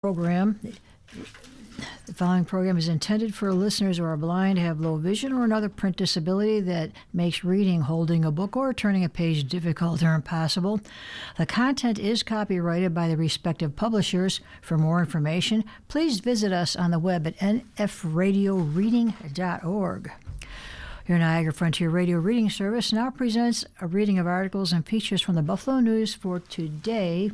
program. The following program is intended for listeners who are blind, have low vision, or another print disability that makes reading, holding a book, or turning a page difficult or impossible. The content is copyrighted by the respective publishers. For more information, please visit us on the web at nfradioreading.org. Your Niagara Frontier Radio Reading Service now presents a reading of articles and features from the Buffalo News for today,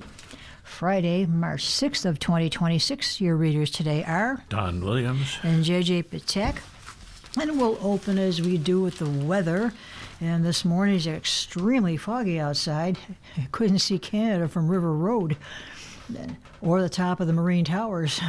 Friday, March 6th of 2026. Your readers today are Don Williams and J.J. Patek. And we'll open as we do with the weather. And this morning is extremely foggy outside. I couldn't see Canada from River Road or the top of the Marine Towers.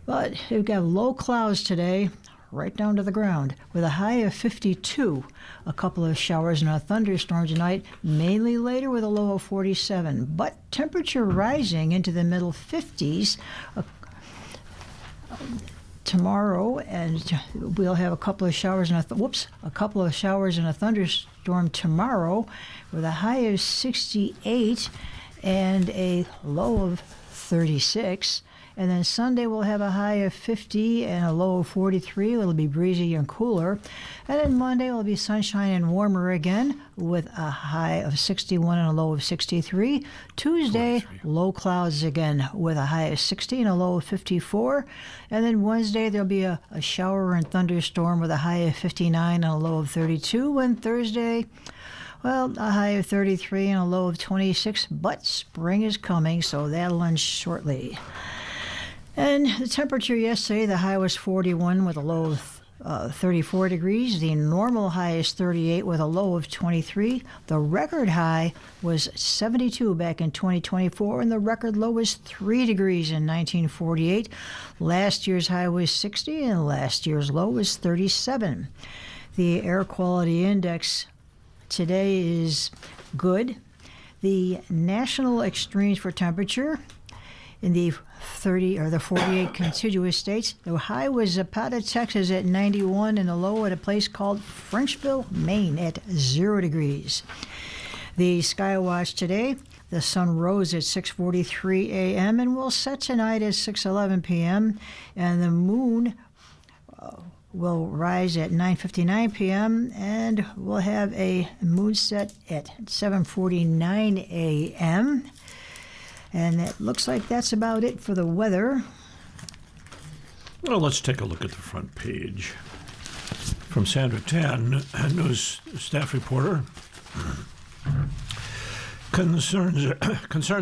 But we've got low clouds today, right down to the ground, with a high of 52. A couple of showers and a thunderstorm tonight, mainly later with a low of 47. But temperature rising into the middle 50s tomorrow, and we'll have a couple of showers and a thunderstorm tomorrow, with a high of 68 and a low of 36. And then Sunday we'll have a high of 50 and a low of 43. It'll be breezy and cooler. And then Monday will be sunshine and warmer again with a high of 61 and a low of 63. Tuesday, 43. Low clouds again with a high of 60 and a low of 54. And then Wednesday there'll be a shower and thunderstorm with a high of 59 and a low of 32. And Thursday, well, a high of 33 and a low of 26. But spring is coming, so that'll end shortly. And the temperature yesterday, the high was 41 with a low of 34 degrees. The normal high is 38 with a low of 23. The record high was 72 back in 2024, and the record low was 3 degrees in 1948. Last year's high was 60, and last year's low was 37. The air quality index today is good. The national extremes for temperature in the 48 contiguous states. The high was Zapata, Texas at 91, and the low at a place called Frenchville, Maine at 0 degrees. The sky watch today, the sun rose at 6:43 a.m. and will set tonight at 6:11 p.m. And the moon will rise at 9:59 p.m. and we'll have a moon set at 7:49 a.m. And it looks like that's about it for the weather. Well, let's take a look at the front page. From Sandra Tan, news staff reporter. Concerns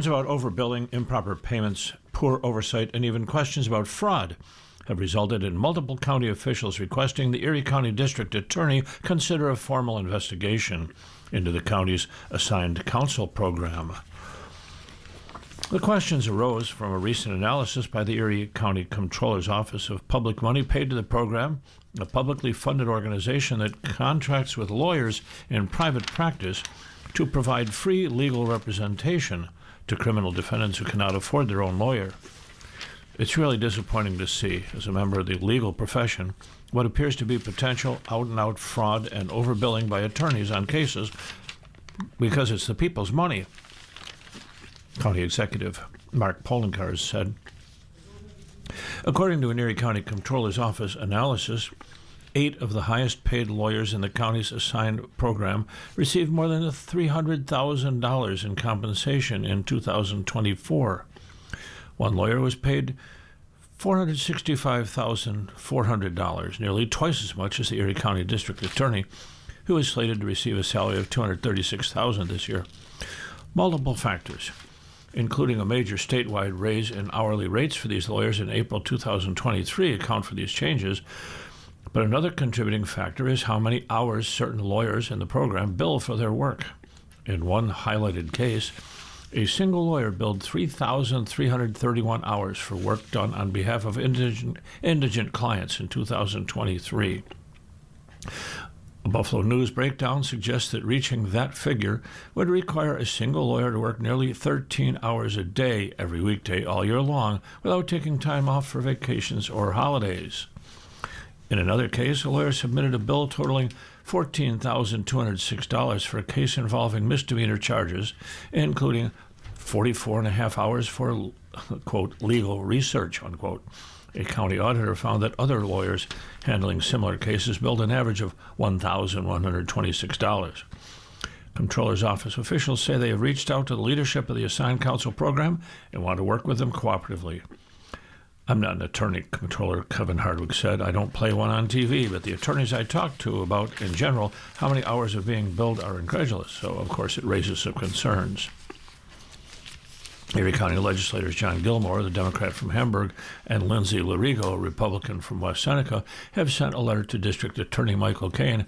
about overbilling, improper payments, poor oversight, and even questions about fraud have resulted in multiple county officials requesting the Erie County District Attorney consider a formal investigation into the county's assigned counsel program. The questions arose from a recent analysis by the Erie County Comptroller's Office of Public Money paid to the program, a publicly funded organization that contracts with lawyers in private practice to provide free legal representation to criminal defendants who cannot afford their own lawyer. It's really disappointing to see, as a member of the legal profession, what appears to be potential out-and-out fraud and overbilling by attorneys on cases because it's the people's money. County Executive Mark Poloncarz said. According to an Erie County Comptroller's Office analysis, 8 of the highest paid lawyers in the county's assigned program received more than $300,000 in compensation in 2024. One lawyer was paid $465,400, nearly twice as much as the Erie County District Attorney, who is slated to receive a salary of $236,000 this year. Multiple factors, including a major statewide raise in hourly rates for these lawyers in April 2023, account for these changes. But another contributing factor is how many hours certain lawyers in the program bill for their work. In one highlighted case, a single lawyer billed 3,331 hours for work done on behalf of indigent clients in 2023. A Buffalo News breakdown suggests that reaching that figure would require a single lawyer to work nearly 13 hours a day every weekday all year long without taking time off for vacations or holidays. In another case, a lawyer submitted a bill totaling $14,206 for a case involving misdemeanor charges, including 44 and a half hours for quote, legal research, unquote. A county auditor found that other lawyers handling similar cases billed an average of $1,126. Comptroller's office officials say they have reached out to the leadership of the assigned counsel program and want to work with them cooperatively. I'm not an attorney, Comptroller Kevin Hardwick said. I don't play one on TV, but the attorneys I talk to about, in general, how many hours are being billed are incredulous. So, of course, it raises some concerns. Erie County legislators John Gilmore, the Democrat from Hamburg, and Lindsay Larigo, a Republican from West Seneca, have sent a letter to District Attorney Michael Kane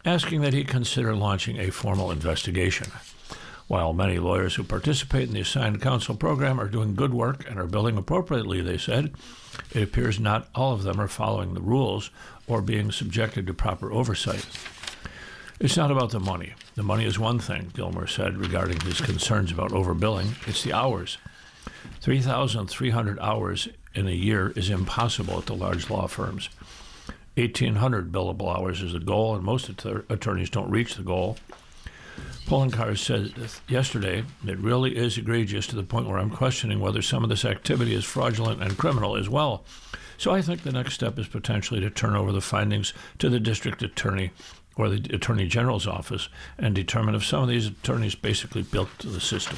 asking that he consider launching a formal investigation. While many lawyers who participate in the assigned counsel program are doing good work and are billing appropriately, they said, it appears not all of them are following the rules or being subjected to proper oversight. It's not about the money. The money is one thing, Gilmore said regarding his concerns about overbilling. It's the hours. 3,300 hours in a year is impossible at the large law firms. 1,800 billable hours is the goal, and most attorneys don't reach the goal. Poloncarz said yesterday, it really is egregious to the point where I'm questioning whether some of this activity is fraudulent and criminal as well. So I think the next step is potentially to turn over the findings to the district attorney or the attorney general's office and determine if some of these attorneys basically built the system.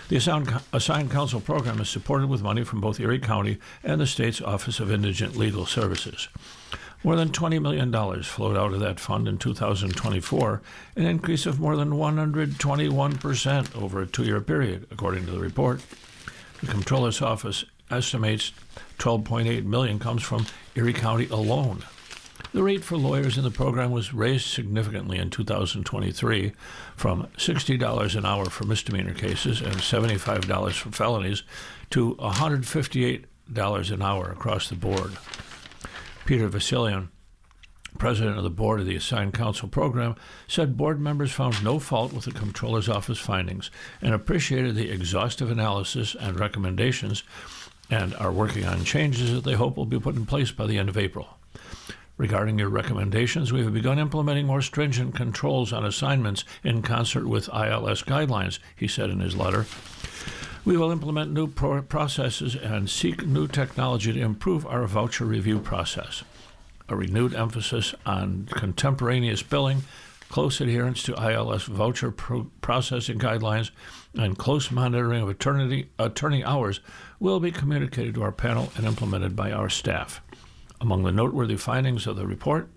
The assigned counsel program is supported with money from both Erie County and the state's Office of Indigent Legal Services. More than $20 million flowed out of that fund in 2024, an increase of more than 121% over a two-year period, according to the report. The Comptroller's Office estimates $12.8 million comes from Erie County alone. The rate for lawyers in the program was raised significantly in 2023 from $60 an hour for misdemeanor cases and $75 for felonies to $158 an hour across the board. Peter Vasilian, president of the board of the assigned counsel program, said board members found no fault with the Comptroller's Office findings and appreciated the exhaustive analysis and recommendations and are working on changes that they hope will be put in place by the end of April. Regarding your recommendations, we have begun implementing more stringent controls on assignments in concert with ILS guidelines, he said in his letter. We will implement new processes and seek new technology to improve our voucher review process. A renewed emphasis on contemporaneous billing, close adherence to ILS voucher processing guidelines, and close monitoring of attorney hours will be communicated to our panel and implemented by our staff. Among the noteworthy findings of the report,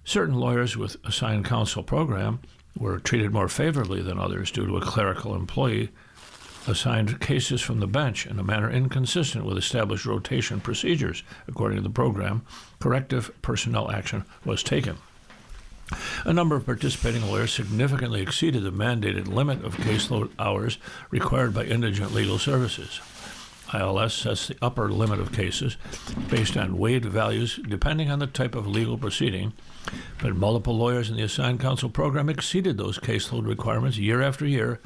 certain lawyers with assigned counsel program were treated more favorably than others due to a clerical employee assigned cases from the bench in a manner inconsistent with established rotation procedures. According to the program, corrective personnel action was taken. A number of participating lawyers significantly exceeded the mandated limit of caseload hours required by indigent legal services. ILS sets the upper limit of cases based on weighted values depending on the type of legal proceeding, but multiple lawyers in the assigned counsel program exceeded those caseload requirements year after year.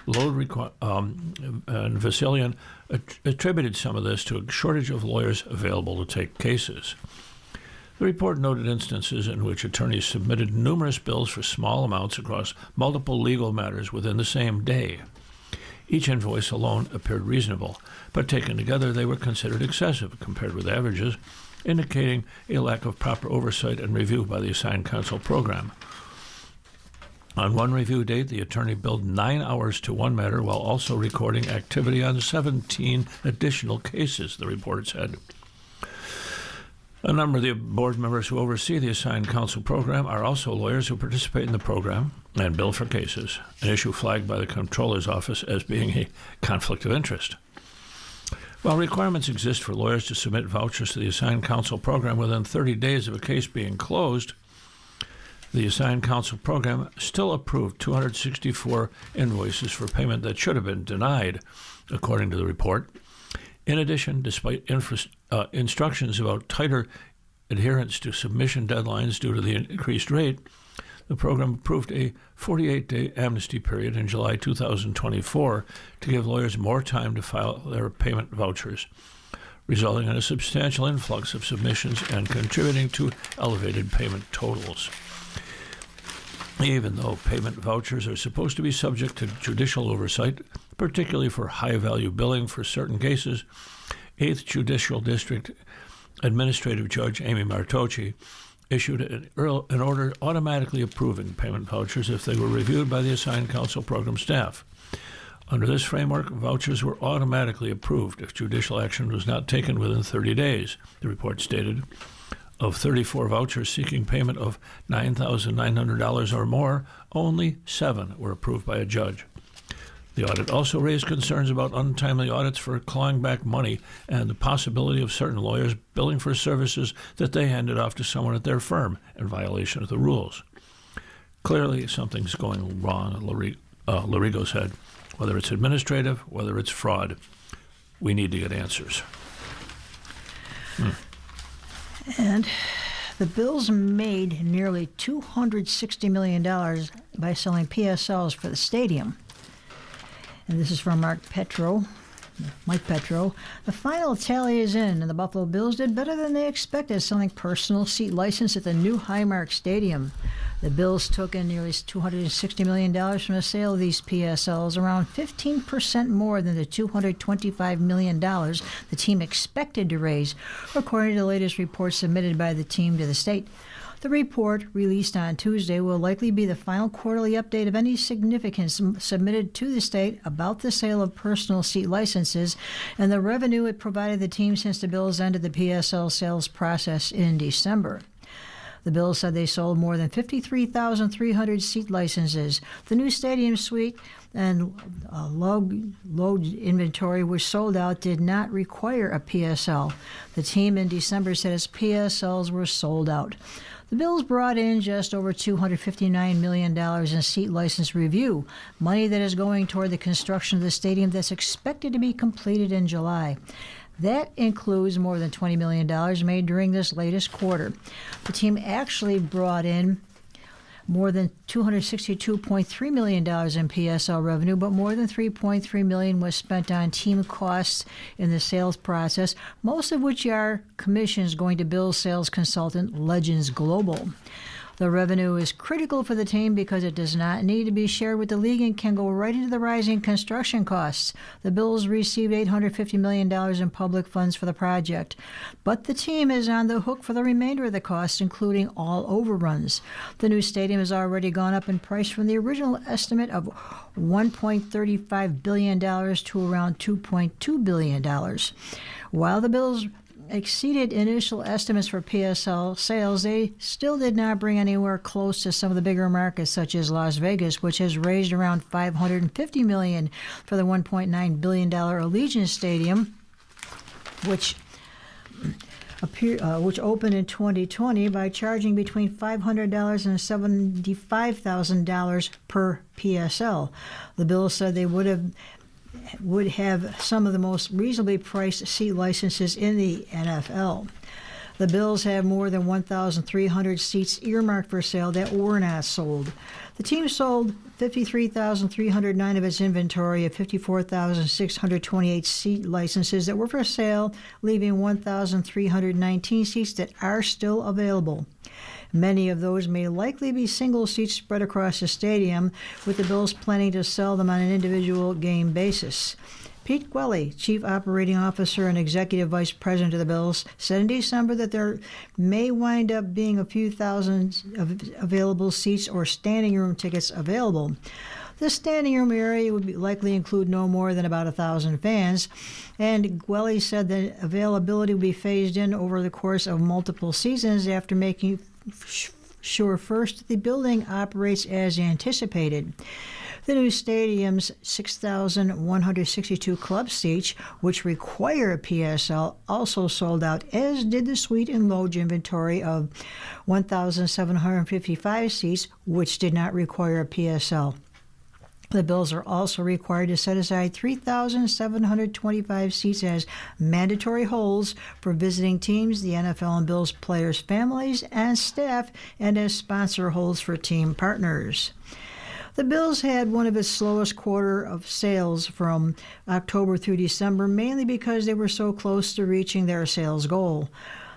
And Vasilian attributed some of this to a shortage of lawyers available to take cases. The report noted instances in which attorneys submitted numerous bills for small amounts across multiple legal matters within the same day. Each invoice alone appeared reasonable, but taken together they were considered excessive compared with averages, indicating a lack of proper oversight and review by the assigned counsel program. On one review date, the attorney billed 9 hours to one matter while also recording activity on 17 additional cases, the report said. A number of the board members who oversee the assigned counsel program are also lawyers who participate in the program and bill for cases, an issue flagged by the Comptroller's Office as being a conflict of interest. While requirements exist for lawyers to submit vouchers to the assigned counsel program within 30 days of a case being closed, the assigned counsel program still approved 264 invoices for payment that should have been denied, according to the report. In addition, despite instructions about tighter adherence to submission deadlines due to the increased rate, the program approved a 48-day amnesty period in July 2024 to give lawyers more time to file their payment vouchers, resulting in a substantial influx of submissions and contributing to elevated payment totals. Even though payment vouchers are supposed to be subject to judicial oversight, particularly for high-value billing for certain cases, 8th Judicial District Administrative Judge Amy Martocci issued an order automatically approving payment vouchers if they were reviewed by the assigned council program staff. Under this framework, vouchers were automatically approved if judicial action was not taken within 30 days, the report stated. Of 34 vouchers seeking payment of $9,900 or more, only 7 were approved by a judge. The audit also raised concerns about untimely audits for clawing back money and the possibility of certain lawyers billing for services that they handed off to someone at their firm in violation of the rules. Clearly, something's going wrong, Larigo said. Whether it's administrative, whether it's fraud, we need to get answers. And the Bills made nearly $260 million by selling PSLs for the stadium. And this is from Mike Petro. The final tally is in, and the Buffalo Bills did better than they expected, selling personal seat license at the new Highmark Stadium. The Bills took in nearly $260 million from the sale of these PSLs, around 15% more than the $225 million the team expected to raise, according to the latest report submitted by the team to the state. The report, released on Tuesday, will likely be the final quarterly update of any significance submitted to the state about the sale of personal seat licenses and the revenue it provided the team since the Bills ended the PSL sales process in December. The Bills said they sold more than 53,300 seat licenses. The new stadium suite and load inventory, which sold out, did not require a PSL. The team in December said its PSLs were sold out. The Bills brought in just over $259 million in seat license review, money that is going toward the construction of the stadium that's expected to be completed in July. That includes more than $20 million made during this latest quarter. The team actually brought in more than $262.3 million in PSL revenue, but more than $3.3 million was spent on team costs in the sales process, most of which are commissions going to Bills sales consultant Legends Global. The revenue is critical for the team because it does not need to be shared with the league and can go right into the rising construction costs. The Bills received $850 million in public funds for the project, but the team is on the hook for the remainder of the costs, including all overruns. The new stadium has already gone up in price from the original estimate of $1.35 billion to around $2.2 billion. While the Bills exceeded initial estimates for PSL sales, they still did not bring anywhere close to some of the bigger markets, such as Las Vegas, which has raised around $550 million for the $1.9 billion Allegiant Stadium, which opened in 2020 by charging between $500 and $75,000 per PSL. The Bills said they would have some of the most reasonably priced seat licenses in the NFL. The Bills have more than 1,300 seats earmarked for sale that were not sold. The team sold 53,309 of its inventory of 54,628 seat licenses that were for sale, leaving 1,319 seats that are still available. Many of those may likely be single seats spread across the stadium, with the Bills planning to sell them on an individual game basis. Pete Gwelly, Chief Operating Officer and Executive Vice President of the Bills, said in December that there may wind up being a few thousand available seats or standing room tickets available. The standing room area would likely include no more than about 1,000 fans, and Gwelly said that availability would be phased in over the course of multiple seasons after making sure first the building operates as anticipated. The new stadium's 6,162 club seats, which require a PSL, also sold out, as did the suite and lounge inventory of 1,755 seats, which did not require a PSL. The Bills are also required to set aside 3,725 seats as mandatory holds for visiting teams, the NFL and Bills players' families and staff, and as sponsor holds for team partners. The Bills had one of its slowest quarter of sales from October through December, mainly because they were so close to reaching their sales goal.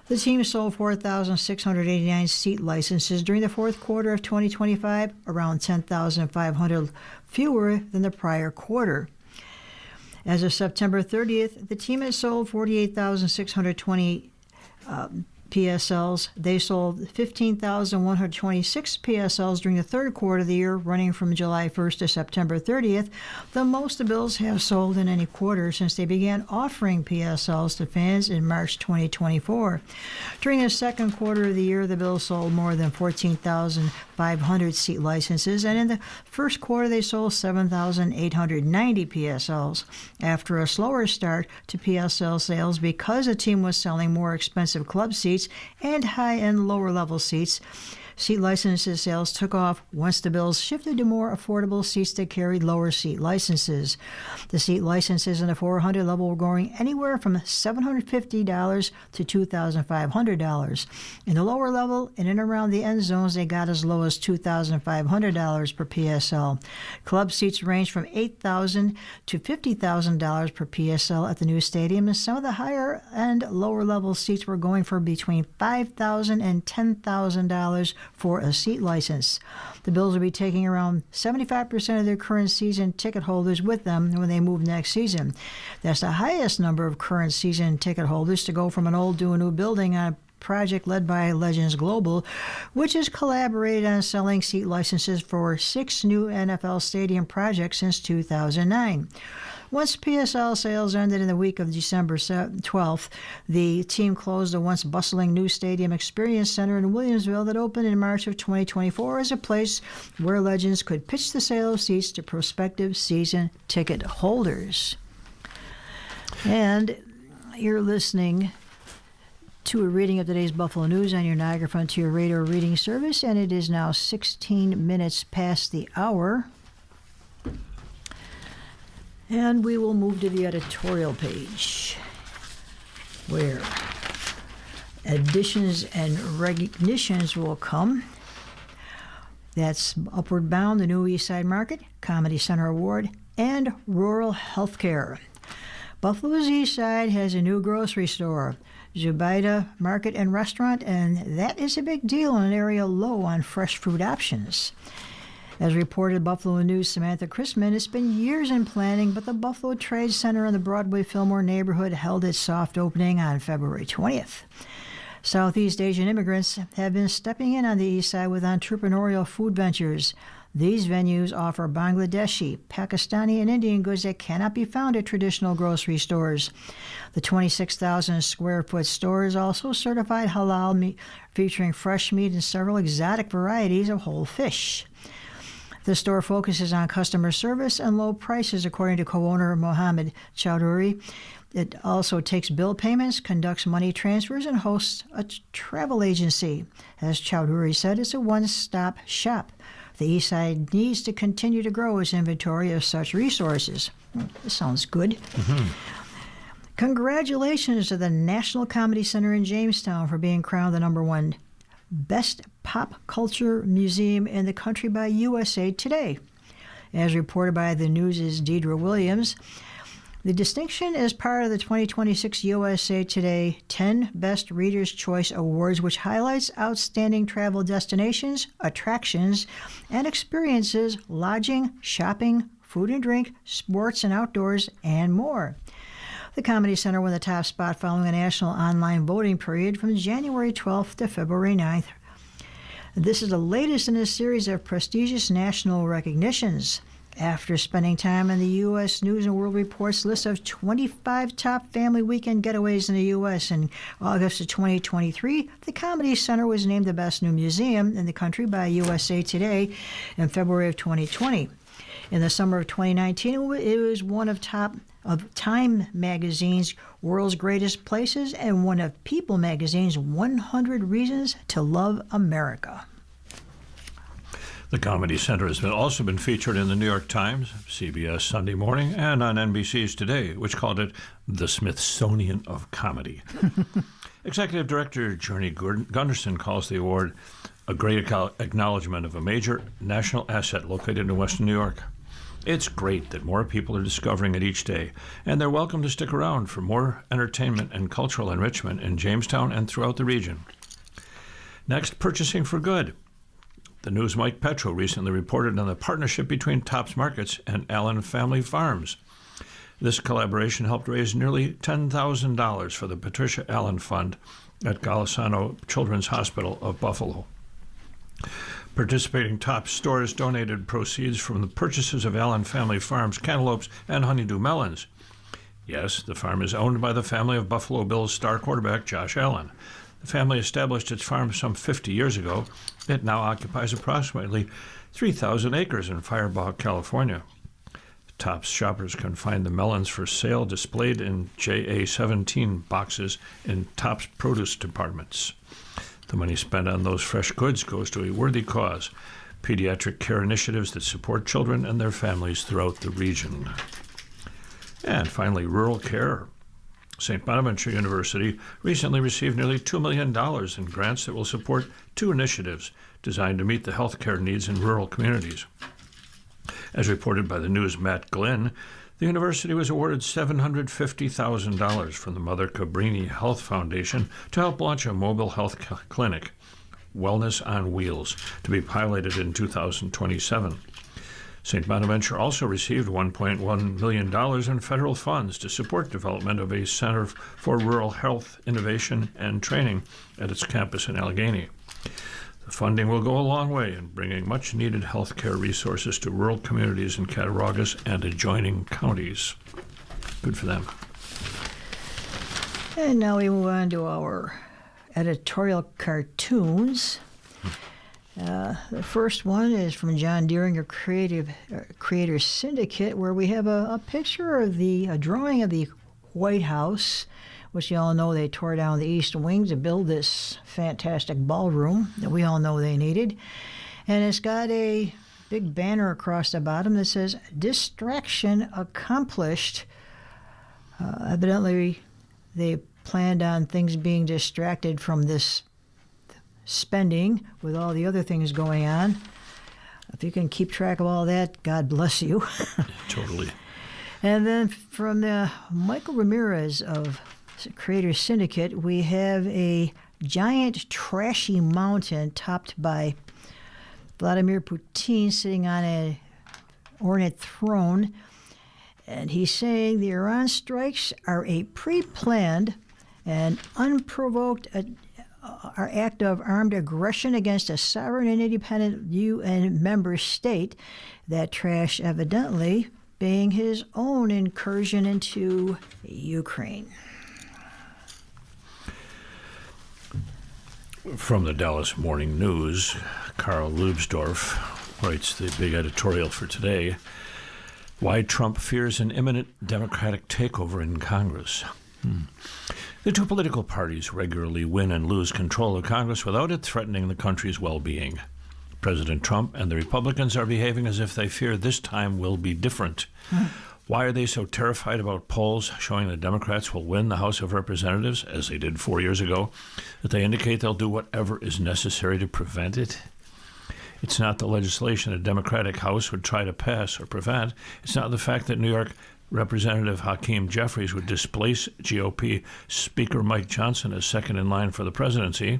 The team sold 4,689 seat licenses during the fourth quarter of 2025, around 10,500 fewer than the prior quarter. As of September 30th, the team had sold 48,620 PSLs. They sold 15,126 PSLs during the third quarter of the year, running from July 1st to September 30th, the most the Bills have sold in any quarter since they began offering PSLs to fans in March 2024. During the second quarter of the year, the Bills sold more than 14,500 seat licenses, and in the first quarter, they sold 7,890 PSLs. After a slower start to PSL sales because the team was selling more expensive club seats and high-end lower-level seats, seat licenses sales took off once the Bills shifted to more affordable seats that carried lower seat licenses. The seat licenses in the 400 level were going anywhere from $750 to $2,500. In the lower level, in and around the end zones, they got as low as $2,500 per PSL. Club seats range from $8,000 to $50,000 per PSL at the new stadium, and some of the higher-end lower-level seats were going for between $5,000 and $10,000 for a seat license. The Bills will be taking around 75% of their current season ticket holders with them when they move next season. That's the highest number of current season ticket holders to go from an old to a new building on a project led by Legends Global, which has collaborated on selling seat licenses for 6 new NFL stadium projects since 2009. Once PSL sales ended in the week of December 12th, the team closed the once bustling new Stadium Experience Center in Williamsville that opened in March of 2024 as a place where Legends could pitch the sale of seats to prospective season ticket holders. And you're listening to a reading of today's Buffalo News on your Niagara Frontier Radio reading service, and it is now 16 minutes past the hour. And we will move to the editorial page, where additions and recognitions will come. That's Upward Bound, the New East Side Market, Comedy Center Award, and Rural Healthcare. Buffalo's East Side has a new grocery store, Zubaida Market and Restaurant, and that is a big deal in an area low on fresh food options. As reported Buffalo News' Samantha Chrisman, it's been years in planning, but the Buffalo Trade Center in the Broadway-Fillmore neighborhood held its soft opening on February 20th. Southeast Asian immigrants have been stepping in on the East Side with entrepreneurial food ventures. These venues offer Bangladeshi, Pakistani, and Indian goods that cannot be found at traditional grocery stores. The 26,000 square foot store is also certified halal meat, featuring fresh meat and several exotic varieties of whole fish. The store focuses on customer service and low prices, according to co-owner Mohammed Chowdhury. It also takes bill payments, conducts money transfers, and hosts a travel agency. As Chowdhury said, it's a one-stop shop. The East Side needs to continue to grow its inventory of such resources. This sounds good. Mm-hmm. Congratulations to the National Comedy Center in Jamestown for being crowned the #1 Best Pop Culture Museum in the country by USA Today. As reported by the News' Deidre Williams, the distinction is part of the 2026 USA Today 10 Best Reader's Choice Awards, which highlights outstanding travel destinations, attractions, and experiences, lodging, shopping, food and drink, sports and outdoors, and more. The Comedy Center won the top spot following a national online voting period from January 12th to February 9th. This is the latest in a series of prestigious national recognitions. After spending time on the U.S. News & World Report's list of 25 top family weekend getaways in the U.S. in August of 2023, the Comedy Center was named the best new museum in the country by USA Today in February of 2020. In the summer of 2019, it was one of Time Magazine's World's Greatest Places and one of People Magazine's 100 Reasons to Love America. The Comedy Center has also been featured in the New York Times, CBS Sunday Morning, and on NBC's Today, which called it the Smithsonian of Comedy. Executive Director Journey Gunderson calls the award a great acknowledgement of a major national asset located in Western New York. It's great that more people are discovering it each day, and they're welcome to stick around for more entertainment and cultural enrichment in Jamestown and throughout the region. Next, purchasing for good. The News' Mike Petro recently reported on the partnership between Tops Markets and Allen Family Farms. This collaboration helped raise nearly $10,000 for the Patricia Allen Fund at Golisano Children's Hospital of Buffalo. Participating Tops stores donated proceeds from the purchases of Allen Family Farms cantaloupes and honeydew melons. Yes, the farm is owned by the family of Buffalo Bills star quarterback Josh Allen. The family established its farm some 50 years ago. It now occupies approximately 3,000 acres in Firebaugh, California. Tops shoppers can find the melons for sale displayed in JA-17 boxes in Tops produce departments. The money spent on those fresh goods goes to a worthy cause, pediatric care initiatives that support children and their families throughout the region. And finally, rural care. St. Bonaventure University recently received nearly $2 million in grants that will support 2 initiatives designed to meet the healthcare needs in rural communities. As reported by the News' Matt Glenn, the university was awarded $750,000 from the Mother Cabrini Health Foundation to help launch a mobile health clinic, Wellness on Wheels, to be piloted in 2027. St. Bonaventure also received $1.1 million in federal funds to support development of a Center for Rural Health Innovation and Training at its campus in Allegheny. The funding will go a long way in bringing much-needed health care resources to rural communities in Cattaraugus and adjoining counties. Good for them. And now we move on to our editorial cartoons. The first one is from John Deeringer Creator Syndicate, where we have a picture of a drawing of the White House, which you all know they tore down the East Wing to build this fantastic ballroom that we all know they needed. And it's got a big banner across the bottom that says, "Distraction accomplished." Evidently, they planned on things being distracted from this spending with all the other things going on. If you can keep track of all that, God bless you. Totally. And then from the Michael Ramirez of Creator Syndicate, we have a giant trashy mountain topped by Vladimir Putin sitting on an ornate throne. And he's saying the Iran strikes are a pre-planned and unprovoked act of armed aggression against a sovereign and independent UN member state. That trash evidently being his own incursion into Ukraine. From the Dallas Morning News, Carl Lubsdorff writes the big editorial for today, "Why Trump Fears an Imminent Democratic Takeover in Congress." The two political parties regularly win and lose control of Congress without it threatening the country's well-being. President Trump and the Republicans are behaving as if they fear this time will be different. Why are they so terrified about polls showing the Democrats will win the House of Representatives, as they did 4 years ago, that they indicate they'll do whatever is necessary to prevent it? It's not the legislation a Democratic House would try to pass or prevent. It's not the fact that New York Representative Hakeem Jeffries would displace GOP Speaker Mike Johnson as second in line for the presidency.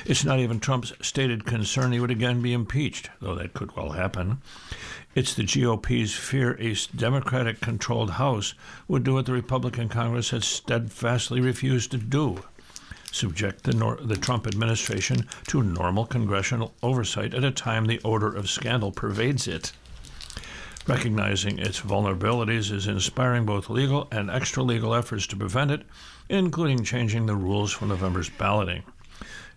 It's not even Trump's stated concern he would again be impeached, though that could well happen. It's the GOP's fear a Democratic-controlled House would do what the Republican Congress has steadfastly refused to do: subject the Trump administration to normal congressional oversight at a time the odor of scandal pervades it. Recognizing its vulnerabilities is inspiring both legal and extra-legal efforts to prevent it, including changing the rules for November's balloting.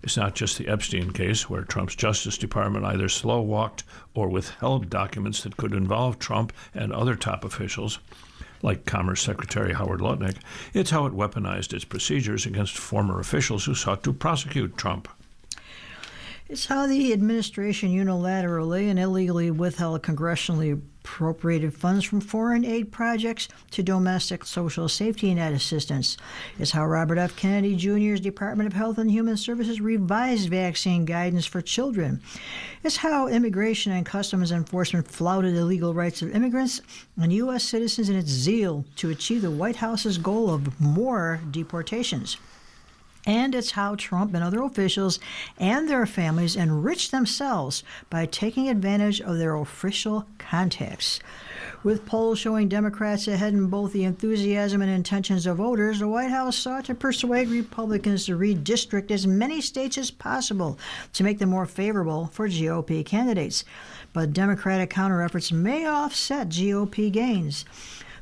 It's not just the Epstein case, where Trump's Justice Department either slow-walked or withheld documents that could involve Trump and other top officials, like Commerce Secretary Howard Lutnick. It's how it weaponized its procedures against former officials who sought to prosecute Trump. It's how the administration unilaterally and illegally withheld congressionally appropriated funds from foreign aid projects to domestic social safety net assistance. It's how Robert F. Kennedy Jr.'s Department of Health and Human Services revised vaccine guidance for children. It's how Immigration and Customs Enforcement flouted the legal rights of immigrants and U.S. citizens in its zeal to achieve the White House's goal of more deportations. And it's how Trump and other officials and their families enrich themselves by taking advantage of their official contacts. With polls showing Democrats ahead in both the enthusiasm and intentions of voters, the White House sought to persuade Republicans to redistrict as many states as possible to make them more favorable for GOP candidates. But Democratic counter-efforts may offset GOP gains.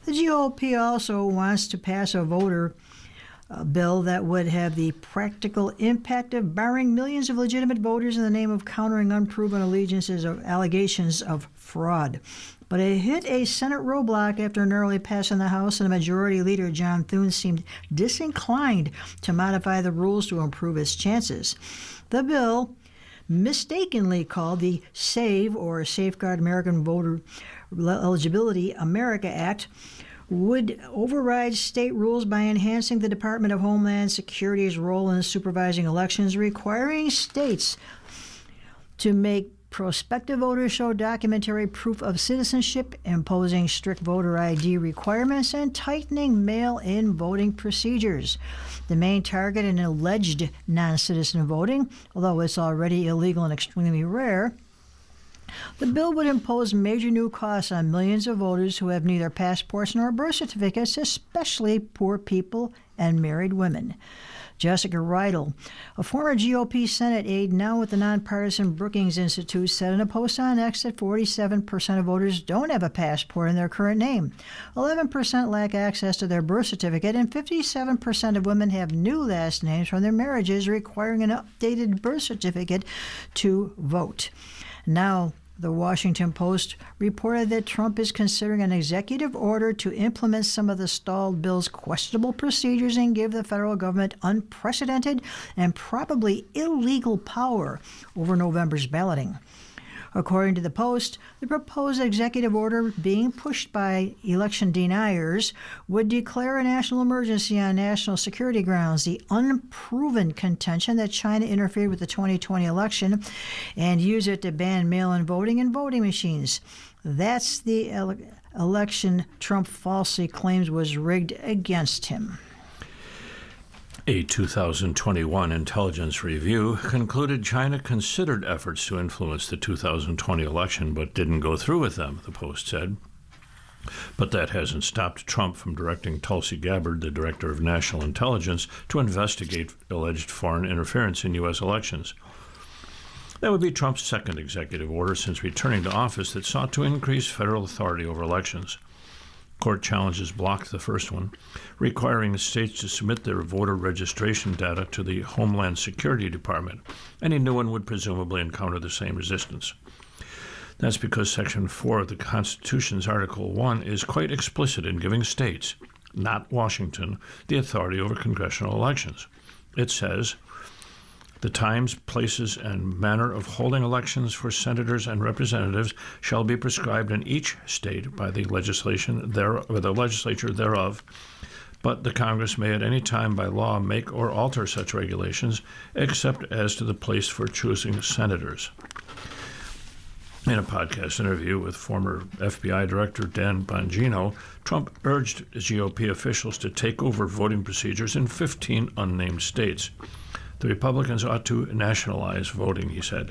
The GOP also wants to pass a bill that would have the practical impact of barring millions of legitimate voters in the name of countering unproven allegations of fraud. But it hit a Senate roadblock after narrowly passing the House, and the Majority Leader John Thune seemed disinclined to modify the rules to improve its chances. The bill, mistakenly called the SAVE, or Safeguard American Voter Eligibility America Act, would override state rules by enhancing the Department of Homeland Security's role in supervising elections, requiring states to make prospective voters show documentary proof of citizenship, imposing strict voter ID requirements, and tightening mail-in voting procedures. The main target in alleged non-citizen voting, although it's already illegal and extremely rare, the bill would impose major new costs on millions of voters who have neither passports nor birth certificates, especially poor people and married women. Jessica Rydell, a former GOP Senate aide now with the nonpartisan Brookings Institute, said in a post on X that 47% of voters don't have a passport in their current name, 11% lack access to their birth certificate, and 57% of women have new last names from their marriages, requiring an updated birth certificate to vote. Now, the Washington Post reported that Trump is considering an executive order to implement some of the stalled bill's questionable procedures and give the federal government unprecedented and probably illegal power over November's balloting. According to the Post, the proposed executive order being pushed by election deniers would declare a national emergency on national security grounds, the unproven contention that China interfered with the 2020 election, and use it to ban mail-in voting and voting machines. That's the election Trump falsely claims was rigged against him. A 2021 intelligence review concluded China considered efforts to influence the 2020 election but didn't go through with them, the Post said. But that hasn't stopped Trump from directing Tulsi Gabbard, the director of national intelligence, to investigate alleged foreign interference in U.S. elections. That would be Trump's second executive order since returning to office that sought to increase federal authority over elections. Court challenges blocked the first one, requiring the states to submit their voter registration data to the Homeland Security Department. Any new one would presumably encounter the same resistance. That's because Section 4 of the Constitution's Article 1 is quite explicit in giving states, not Washington, the authority over congressional elections. It says, "The times, places, and manner of holding elections for senators and representatives shall be prescribed in each state by the legislature thereof, but the Congress may at any time by law make or alter such regulations, except as to the place for choosing senators." In a podcast interview with former FBI Director Dan Bongino, Trump urged GOP officials to take over voting procedures in 15 unnamed states. The Republicans ought to nationalize voting, he said.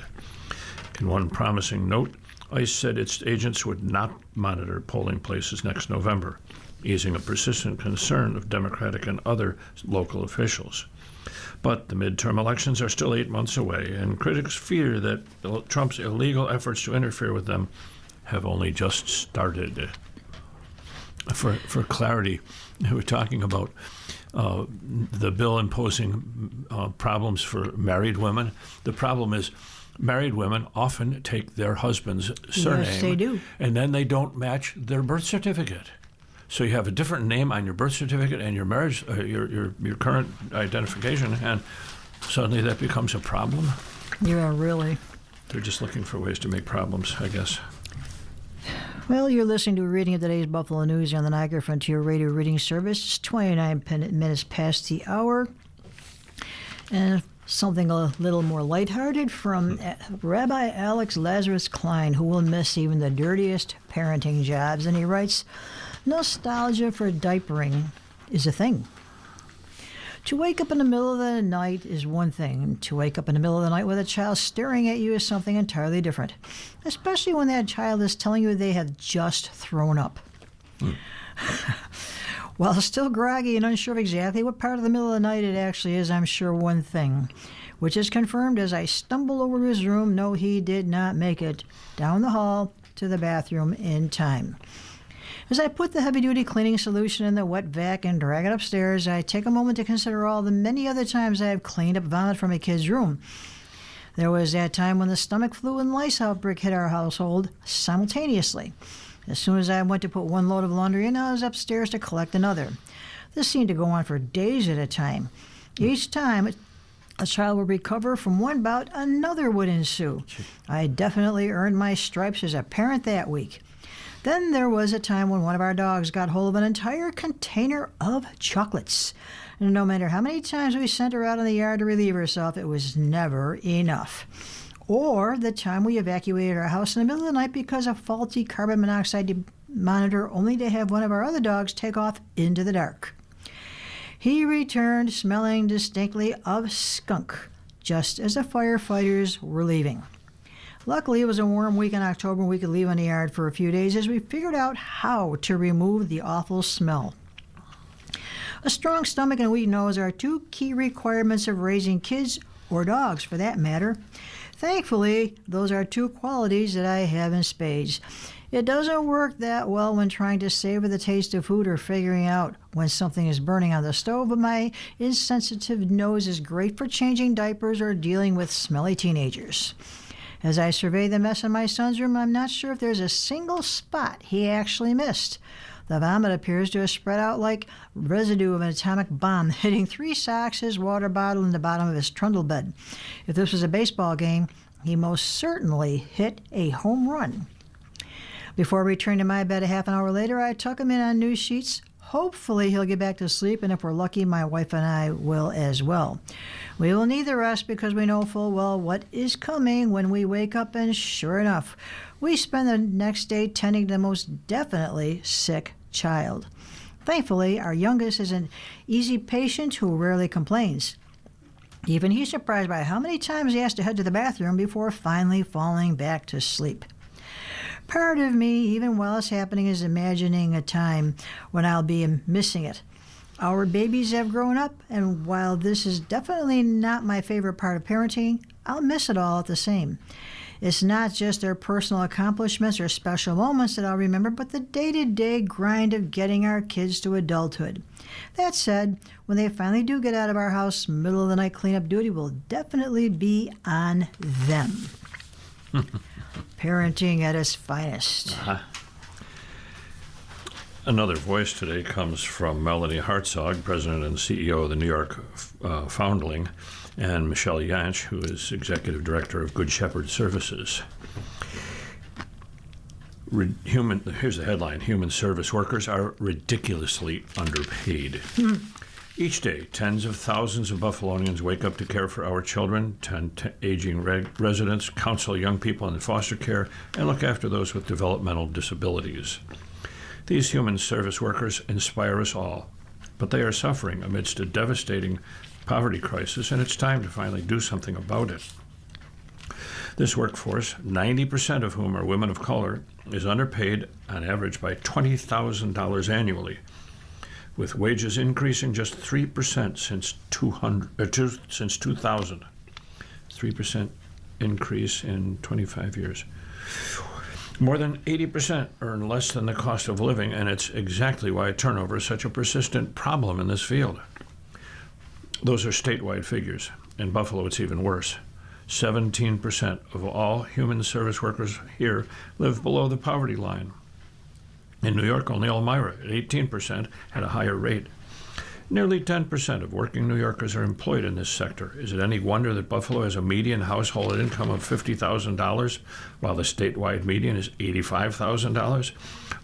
In one promising note, ICE said its agents would not monitor polling places next November, easing a persistent concern of Democratic and other local officials. But the midterm elections are still 8 months away, and critics fear that Trump's illegal efforts to interfere with them have only just started. For clarity, we're talking about the bill imposing problems for married women. The problem is married women often take their husband's surname. Yes, they do. And then they don't match their birth certificate. So you have a different name on your birth certificate and your marriage, your current identification, and suddenly that becomes a problem. Yeah, really. They're just looking for ways to make problems, I guess. Well, you're listening to a reading of today's Buffalo News on the Niagara Frontier Radio Reading Service. It's 29 minutes past the hour. And something a little more lighthearted from Rabbi Alex Lazarus Klein, who will miss even the dirtiest parenting jobs. And he writes, nostalgia for diapering is a thing. To wake up in the middle of the night is one thing. To wake up in the middle of the night with a child staring at you is something entirely different, especially when that child is telling you they have just thrown up. While still groggy and unsure of exactly what part of the middle of the night it actually is, I'm sure one thing, which is confirmed as I stumble over to his room. No, he did not make it down the hall to the bathroom in time. As I put the heavy-duty cleaning solution in the wet vac and drag it upstairs, I take a moment to consider all the many other times I have cleaned up vomit from a kid's room. There was that time when the stomach flu and lice outbreak hit our household simultaneously. As soon as I went to put one load of laundry in, I was upstairs to collect another. This seemed to go on for days at a time. Each time, a child would recover from one bout, another would ensue. I definitely earned my stripes as a parent that week. Then there was a time when one of our dogs got hold of an entire container of chocolates. And no matter how many times we sent her out in the yard to relieve herself, it was never enough. Or the time we evacuated our house in the middle of the night because of faulty carbon monoxide monitor, only to have one of our other dogs take off into the dark. He returned smelling distinctly of skunk, just as the firefighters were leaving. Luckily, it was a warm week in October and we could leave in the yard for a few days as we figured out how to remove the awful smell. A strong stomach and a weak nose are two key requirements of raising kids, or dogs for that matter. Thankfully, those are two qualities that I have in spades. It doesn't work that well when trying to savor the taste of food or figuring out when something is burning on the stove, but my insensitive nose is great for changing diapers or dealing with smelly teenagers. As I survey the mess in my son's room, I'm not sure if there's a single spot he actually missed. The vomit appears to have spread out like residue of an atomic bomb, hitting 3 socks, his water bottle, and the bottom of his trundle bed. If this was a baseball game, he most certainly hit a home run. Before returning to my bed a half an hour later, I tuck him in on new sheets. Hopefully he'll get back to sleep, and if we're lucky, my wife and I will as well. We will need the rest because we know full well what is coming when we wake up, and sure enough, we spend the next day tending to the most definitely sick child. Thankfully, our youngest is an easy patient who rarely complains. Even he's surprised by how many times he has to head to the bathroom before finally falling back to sleep. Part of me, even while it's happening, is imagining a time when I'll be missing it. Our babies have grown up, and while this is definitely not my favorite part of parenting, I'll miss it all the same. It's not just their personal accomplishments or special moments that I'll remember, but the day-to-day grind of getting our kids to adulthood. That said, when they finally do get out of our house, middle of the night cleanup duty will definitely be on them. Parenting at its finest. Another voice today comes from Melanie Hartzog, President and CEO of the New York Foundling, and Michelle Yanch, who is Executive Director of Good Shepherd Services. Here's the headline: Human service workers are ridiculously underpaid. Each day, tens of thousands of Buffalonians wake up to care for our children, tend to aging residents, counsel young people in foster care, and look after those with developmental disabilities. These human service workers inspire us all, but they are suffering amidst a devastating poverty crisis, and it's time to finally do something about it. This workforce, 90% of whom are women of color, is underpaid on average by $20,000 annually, with wages increasing just 3% since 2000. 3% increase in 25 years. More than 80% earn less than the cost of living, and it's exactly why turnover is such a persistent problem in this field. Those are statewide figures. In Buffalo, it's even worse. 17% of all human service workers here live below the poverty line. In New York, only Elmira, at 18%, had a higher rate. Nearly 10% of working New Yorkers are employed in this sector. Is it any wonder that Buffalo has a median household income of $50,000, while the statewide median is $85,000?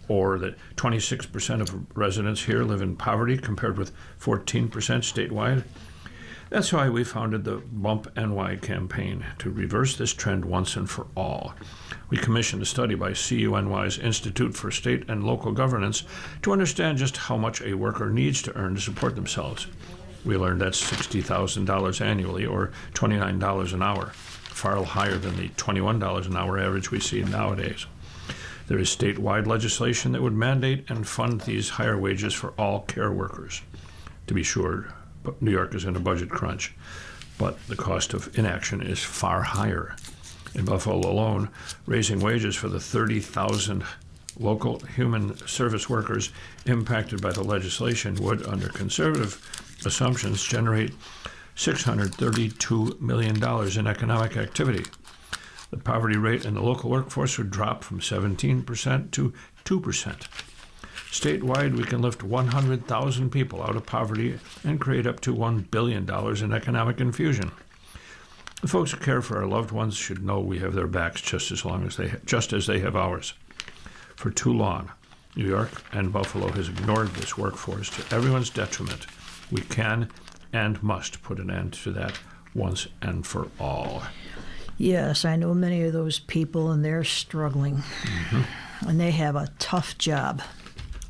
Or that 26% of residents here live in poverty compared with 14% statewide? That's why we founded the Bump NY campaign, to reverse this trend once and for all. We commissioned a study by CUNY's Institute for State and Local Governance to understand just how much a worker needs to earn to support themselves. We learned that's $60,000 annually, or $29 an hour, far higher than the $21 an hour average we see nowadays. There is statewide legislation that would mandate and fund these higher wages for all care workers. To be sure, New York is in a budget crunch, but the cost of inaction is far higher. In Buffalo alone, raising wages for the 30,000 local human service workers impacted by the legislation would, under conservative assumptions, generate $632 million in economic activity. The poverty rate in the local workforce would drop from 17% to 2%. Statewide, we can lift 100,000 people out of poverty and create up to $1 billion in economic infusion. The folks who care for our loved ones should know we have their backs just as they have ours. For too long, New York and Buffalo has ignored this workforce to everyone's detriment. We can and must put an end to that once and for all. Yes, I know many of those people, and they're struggling. Mm-hmm. And they have a tough job.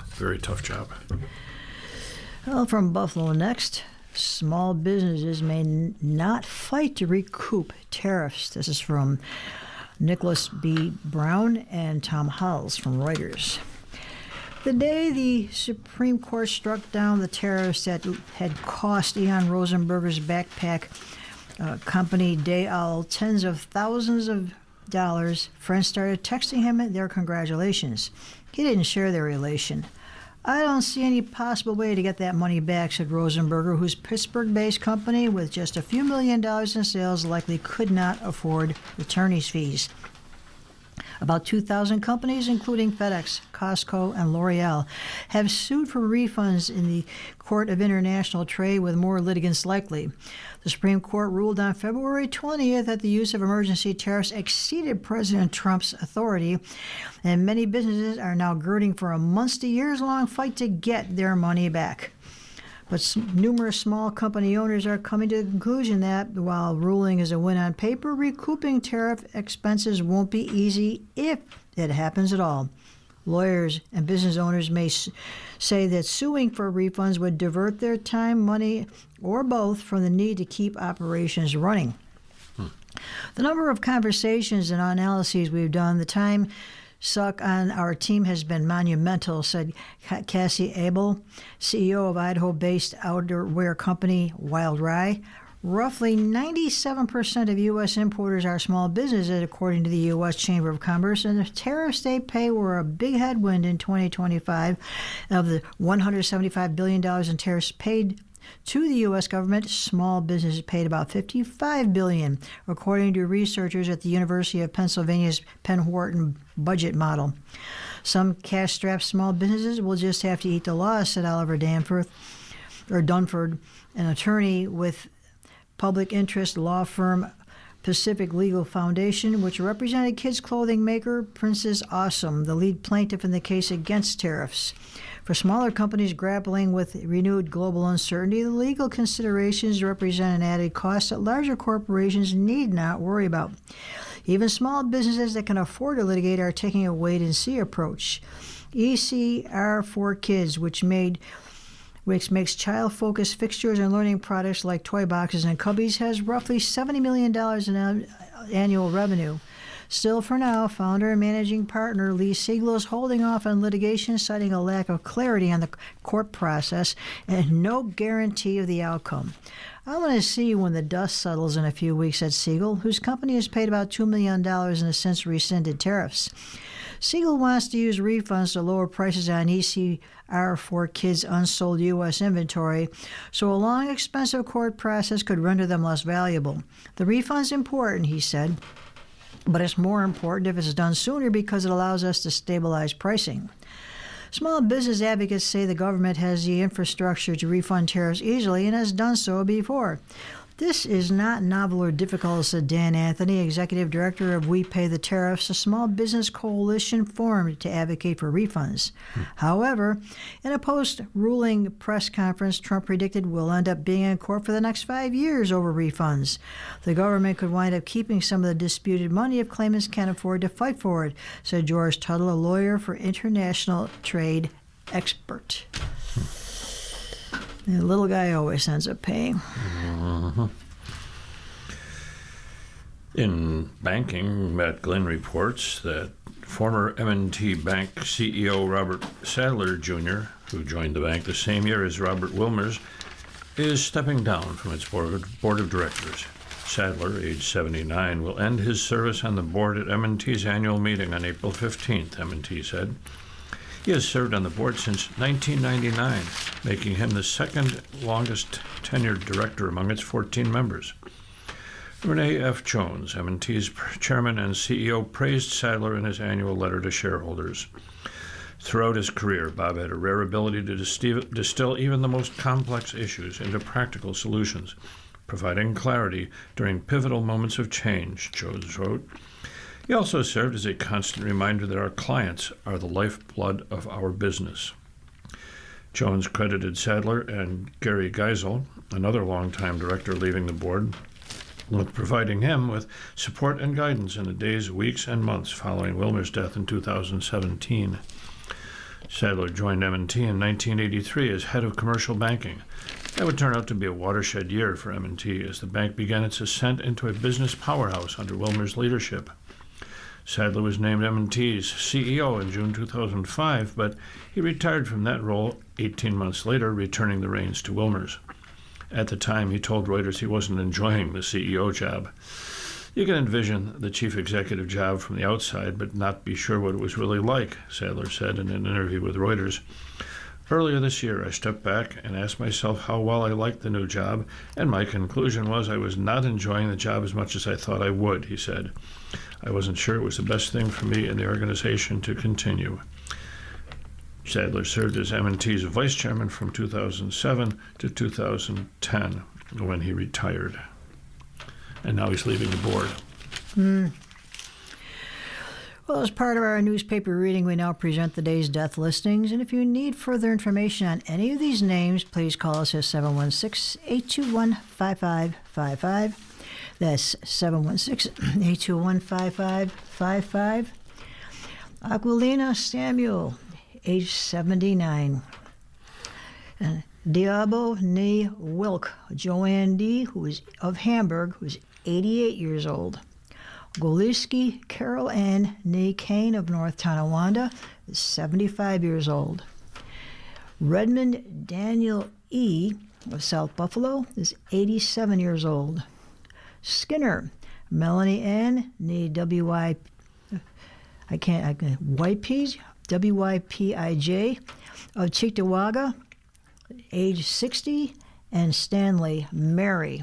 Very tough job. Well, from Buffalo next, small businesses may not fight to recoup tariffs. This is from Nicholas B. Brown and Tom Hulls from Reuters. The day the Supreme Court struck down the tariffs that had cost Ian Rosenberger's backpack company Day Owl tens of thousands of dollars, friends started texting him their congratulations. He didn't share their elation. I don't see any possible way to get that money back, said Rosenberger, whose Pittsburgh-based company with just a few $1 million in sales likely could not afford attorney's fees. About 2,000 companies, including FedEx, Costco, and L'Oreal, have sued for refunds in the Court of International Trade, with more litigants likely. The Supreme Court ruled on February 20th that the use of emergency tariffs exceeded President Trump's authority, and many businesses are now girding for a months to years-long fight to get their money back. But numerous small company owners are coming to the conclusion that, while ruling is a win on paper, recouping tariff expenses won't be easy if it happens at all. Lawyers and business owners may say that suing for refunds would divert their time, money, or both from the need to keep operations running. The number of conversations and analyses we've done, the time suck on our team has been monumental, said Cassie Abel, CEO of Idaho-based outerwear company Wild Rye. Roughly 97% of U.S. importers are small businesses, according to the U.S. Chamber of Commerce, and the tariffs they pay were a big headwind in 2025. Of the $175 billion in tariffs paid to the U.S. government, small businesses paid about $55 billion, according to researchers at the University of Pennsylvania's Penn-Wharton budget model. Some cash-strapped small businesses will just have to eat the loss, said Oliver Dunford, an attorney with public interest law firm Pacific Legal Foundation, which represented kids' clothing maker Princess Awesome, the lead plaintiff in the case against tariffs. For smaller companies grappling with renewed global uncertainty, the legal considerations represent an added cost that larger corporations need not worry about. Even small businesses that can afford to litigate are taking a wait-and-see approach. ECR4Kids, which makes child-focused fixtures and learning products like toy boxes and cubbies, has roughly $70 million in annual revenue. Still, for now, founder and managing partner Lee Siegel is holding off on litigation, citing a lack of clarity on the court process and no guarantee of the outcome. I want to see when the dust settles in a few weeks, said Siegel, whose company has paid about $2 million in the since rescinded tariffs. Siegel wants to use refunds to lower prices on ECR4Kids' unsold U.S. inventory, so a long, expensive court process could render them less valuable. The refund's important, he said, but it's more important if it's done sooner because it allows us to stabilize pricing. Small business advocates say the government has the infrastructure to refund tariffs easily and has done so before. This is not novel or difficult, said Dan Anthony, executive director of We Pay the Tariffs, a small business coalition formed to advocate for refunds. However, in a post-ruling press conference, Trump predicted we'll end up being in court for the next 5 years over refunds. The government could wind up keeping some of the disputed money if claimants can't afford to fight for it, said George Tuttle, a lawyer for international trade expert. The little guy always ends up paying. In banking, Matt Glynn reports that former M&T Bank CEO Robert Sadler Jr., who joined the bank the same year as Robert Wilmers, is stepping down from its board of directors. Sadler, age 79, will end his service on the board at M&T's annual meeting on April 15th, M&T said. He has served on the board since 1999, making him the second longest tenured director among its 14 members. Renee F. Jones, M&T's chairman and CEO, praised Sadler in his annual letter to shareholders. Throughout his career, Bob had a rare ability to distill even the most complex issues into practical solutions, providing clarity during pivotal moments of change, Jones wrote. He also served as a constant reminder that our clients are the lifeblood of our business. Jones credited Sadler and Gary Geisel, another longtime director leaving the board, with providing him with support and guidance in the days, weeks, and months following Wilmer's death in 2017. Sadler joined M&T in 1983 as head of commercial banking. That would turn out to be a watershed year for M&T as the bank began its ascent into a business powerhouse under Wilmer's leadership. Sadler was named M&T's CEO in June 2005, but he retired from that role 18 months later, returning the reins to Wilmers. At the time, he told Reuters he wasn't enjoying the CEO job. You can envision the chief executive job from the outside, but not be sure what it was really like, Sadler said in an interview with Reuters. Earlier this year, I stepped back and asked myself how well I liked the new job, and my conclusion was I was not enjoying the job as much as I thought I would, he said. I wasn't sure it was the best thing for me and the organization to continue. Sadler served as M&T's vice chairman from 2007 to 2010 when he retired. And now he's leaving the board. Well, as part of our newspaper reading, we now present the day's death listings. And if you need further information on any of these names, please call us at 716-821-5555. That's 716-821-5555. Aquilina Samuel, age 79. Diabo Nee Wilk, Joanne D., who is of Hamburg, who is 88 years old. Goliski Carol Ann Nee Kane of North Tonawanda is 75 years old. Redmond Daniel E. of South Buffalo is 87 years old. Skinner Melanie Ann Nee W.I. Whitepij, W-Y-P-I-J of Cheektowaga, age 60, and Stanley Mary,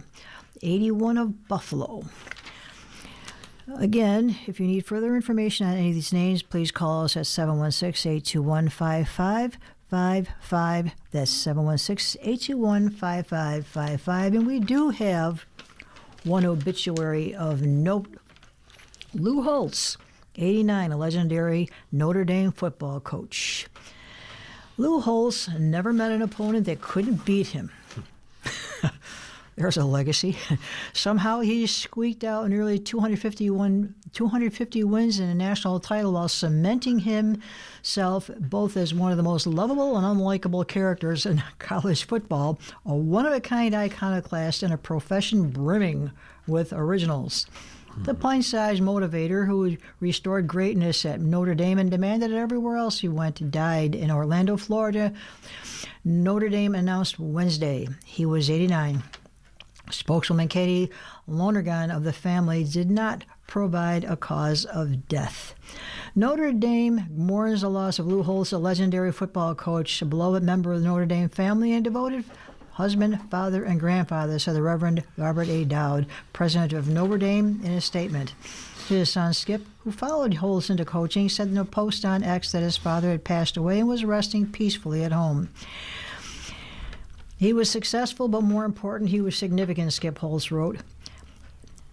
81 of Buffalo. Again, if you need further information on any of these names, please call us at 716-821-5555. That's 716-821-5555. And we do have one obituary of note. Lou Holtz, 89, a legendary Notre Dame football coach. Lou Holtz never met an opponent that couldn't beat him. There's a legacy. Somehow he squeaked out nearly 250 wins and a national title while cementing himself both as one of the most lovable and unlikable characters in college football, a one-of-a-kind iconoclast in a profession brimming with originals. The pint-sized motivator who restored greatness at Notre Dame and demanded it everywhere else he went died in Orlando, Florida. Notre Dame announced Wednesday he was 89. Spokeswoman Katie Lonergan of the family did not provide a cause of death. Notre Dame mourns the loss of Lou Holtz, a legendary football coach, a beloved member of the Notre Dame family, and devoted husband, father, and grandfather, said the Reverend Robert A. Dowd, president of Notre Dame, in a statement. His son Skip, who followed Holtz into coaching, said in a post on X that his father had passed away and was resting peacefully at home. He was successful, but more important, he was significant, Skip Holtz wrote.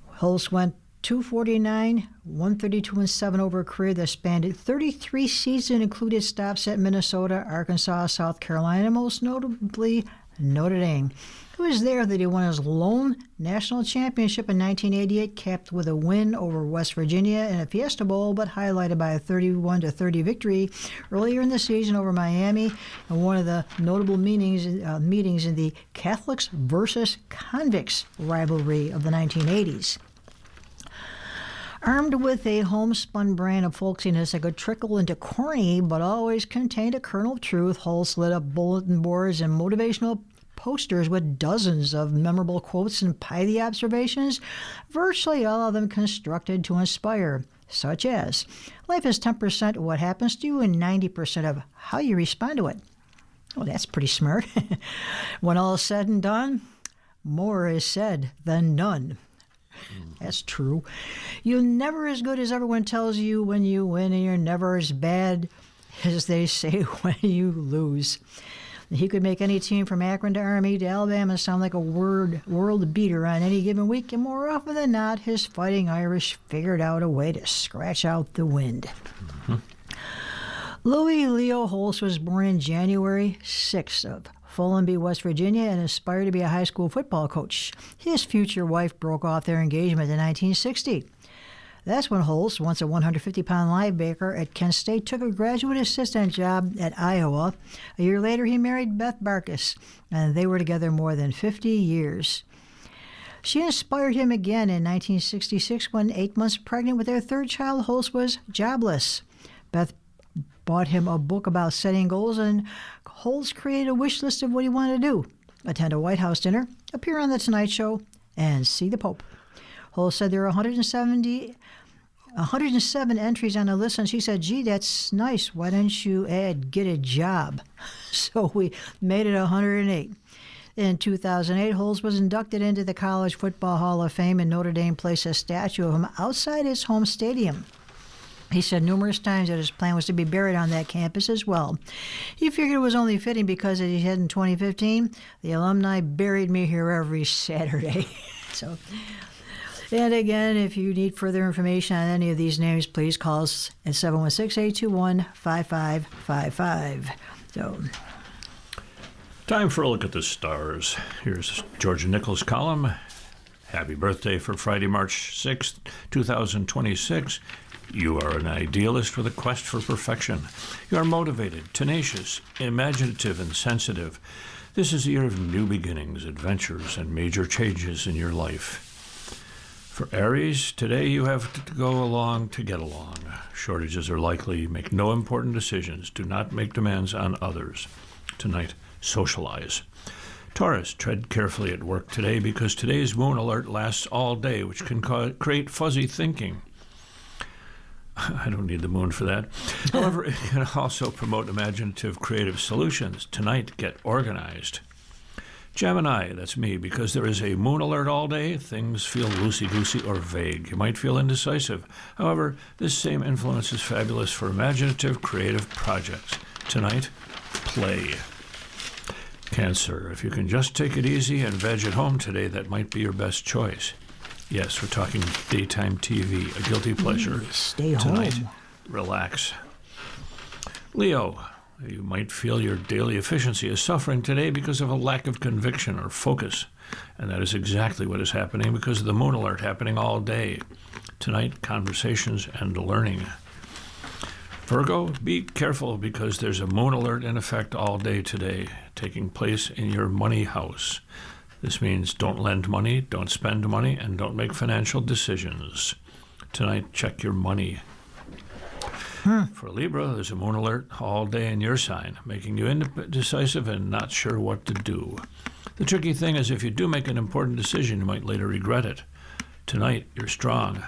Holtz went 249, 132, and 7 over a career that spanned 33 seasons and included stops at Minnesota, Arkansas, South Carolina, most notably Notre Dame. It was there that he won his lone national championship in 1988, capped with a win over West Virginia in a Fiesta Bowl, but highlighted by a 31-30 victory earlier in the season over Miami, and one of the notable meetings in the Catholics versus Convicts rivalry of the 1980s. Armed with a homespun brand of folksiness that could trickle into corny but always contained a kernel of truth, Holtz lit up bulletin boards and motivational posters with dozens of memorable quotes and pithy observations, virtually all of them constructed to inspire, such as, life is 10% of what happens to you and 90% of how you respond to it. Well, that's pretty smart. When all is said and done, more is said than done. That's true. You're never as good as everyone tells you when you win, and you're never as bad as they say when you lose. He could make any team from Akron to Army to Alabama sound like a world beater on any given week, and more often than not, his Fighting Irish figured out a way to scratch out the wind. Mm-hmm. Louis Leo Holtz was born in January 6th of Fullenby, West Virginia, and aspired to be a high school football coach. His future wife broke off their engagement in 1960. That's when Holtz, once a 150-pound linebacker at Kent State, took a graduate assistant job at Iowa. A year later, he married Beth Barkus, and they were together more than 50 years. She inspired him again in 1966 when, 8 months pregnant with their third child, Holtz was jobless. Beth bought him a book about setting goals, and Holtz created a wish list of what he wanted to do: attend a White House dinner, appear on The Tonight Show, and see the Pope. Holtz said there are 107 entries on the list, and she said, gee, that's nice. Why don't you add get a job? So we made it 108. In 2008, Holtz was inducted into the College Football Hall of Fame, and Notre Dame placed a statue of him outside his home stadium. He said numerous times that his plan was to be buried on that campus as well. He figured it was only fitting because, as he said in 2015, the alumni buried me here every Saturday. And again, if you need further information on any of these names, please call us at 716-821-5555. Time for a look at the stars. Here's Georgia Nichols' column. Happy birthday for Friday, March 6th, 2026. You are an idealist with a quest for perfection. You are motivated, tenacious, imaginative, and sensitive. This is a year of new beginnings, adventures, and major changes in your life. For Aries, today you have to go along to get along. Shortages are likely. Make no important decisions. Do not make demands on others. Tonight, socialize. Taurus, tread carefully at work today because today's moon alert lasts all day, which can create fuzzy thinking. I don't need the moon for that. However, it can also promote imaginative, creative solutions. Tonight, get organized. Gemini, that's me, because there is a moon alert all day, things feel loosey-goosey or vague. You might feel indecisive. However, this same influence is fabulous for imaginative, creative projects. Tonight, play. Cancer, if you can just take it easy and veg at home today, that might be your best choice. Yes, we're talking daytime TV, a guilty pleasure. Stay Tonight, home. Relax. Leo, you might feel your daily efficiency is suffering today because of a lack of conviction or focus. And that is exactly what is happening because of the moon alert happening all day. Tonight, conversations and learning. Virgo, be careful because there's a moon alert in effect all day today, taking place in your money house. This means don't lend money, don't spend money, and don't make financial decisions. Tonight, check your money. For Libra, there's a moon alert all day in your sign, making you indecisive and not sure what to do. The tricky thing is if you do make an important decision, you might later regret it. Tonight, you're strong.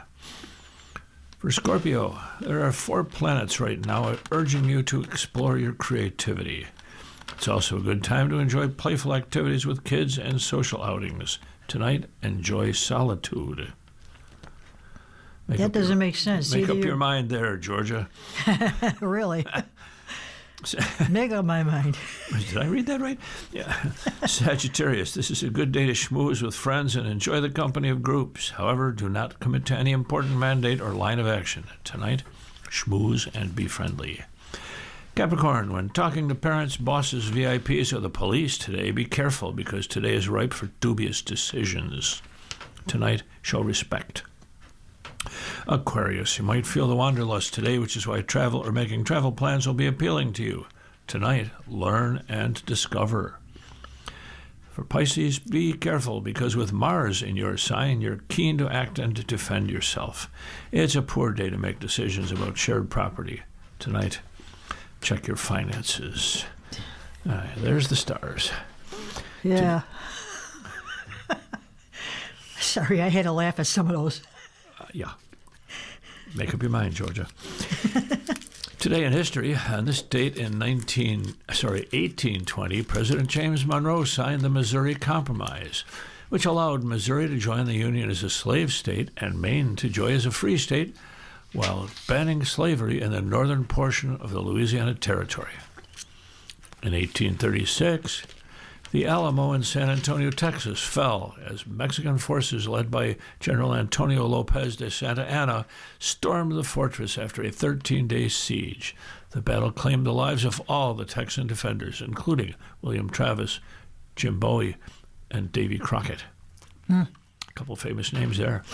For Scorpio, there are 4 planets right now urging you to explore your creativity. It's also a good time to enjoy playful activities with kids and social outings. Tonight, enjoy solitude. That doesn't make sense. Make Either up you're- your mind there, Georgia. Really? Make up my mind. Did I read that right? Yeah. Sagittarius, this is a good day to schmooze with friends and enjoy the company of groups. However, do not commit to any important mandate or line of action. Tonight, schmooze and be friendly. Capricorn, when talking to parents, bosses, VIPs, or the police today, be careful because today is ripe for dubious decisions. Tonight, show respect. Aquarius, you might feel the wanderlust today, which is why travel or making travel plans will be appealing to you. Tonight, learn and discover. For Pisces, be careful because with Mars in your sign, you're keen to act and to defend yourself. It's a poor day to make decisions about shared property. Tonight, check your finances. There's the stars. Yeah. Sorry, I had to laugh at some of those. Yeah. Make up your mind, Georgia. Today in history, on this date in 1820, President James Monroe signed the Missouri Compromise, which allowed Missouri to join the Union as a slave state and Maine to join as a free state, while banning slavery in the northern portion of the Louisiana Territory. In 1836, the Alamo in San Antonio, Texas, fell as Mexican forces led by General Antonio Lopez de Santa Anna stormed the fortress after a 13-day siege. The battle claimed the lives of all the Texan defenders, including William Travis, Jim Bowie, and Davy Crockett. A couple famous names there.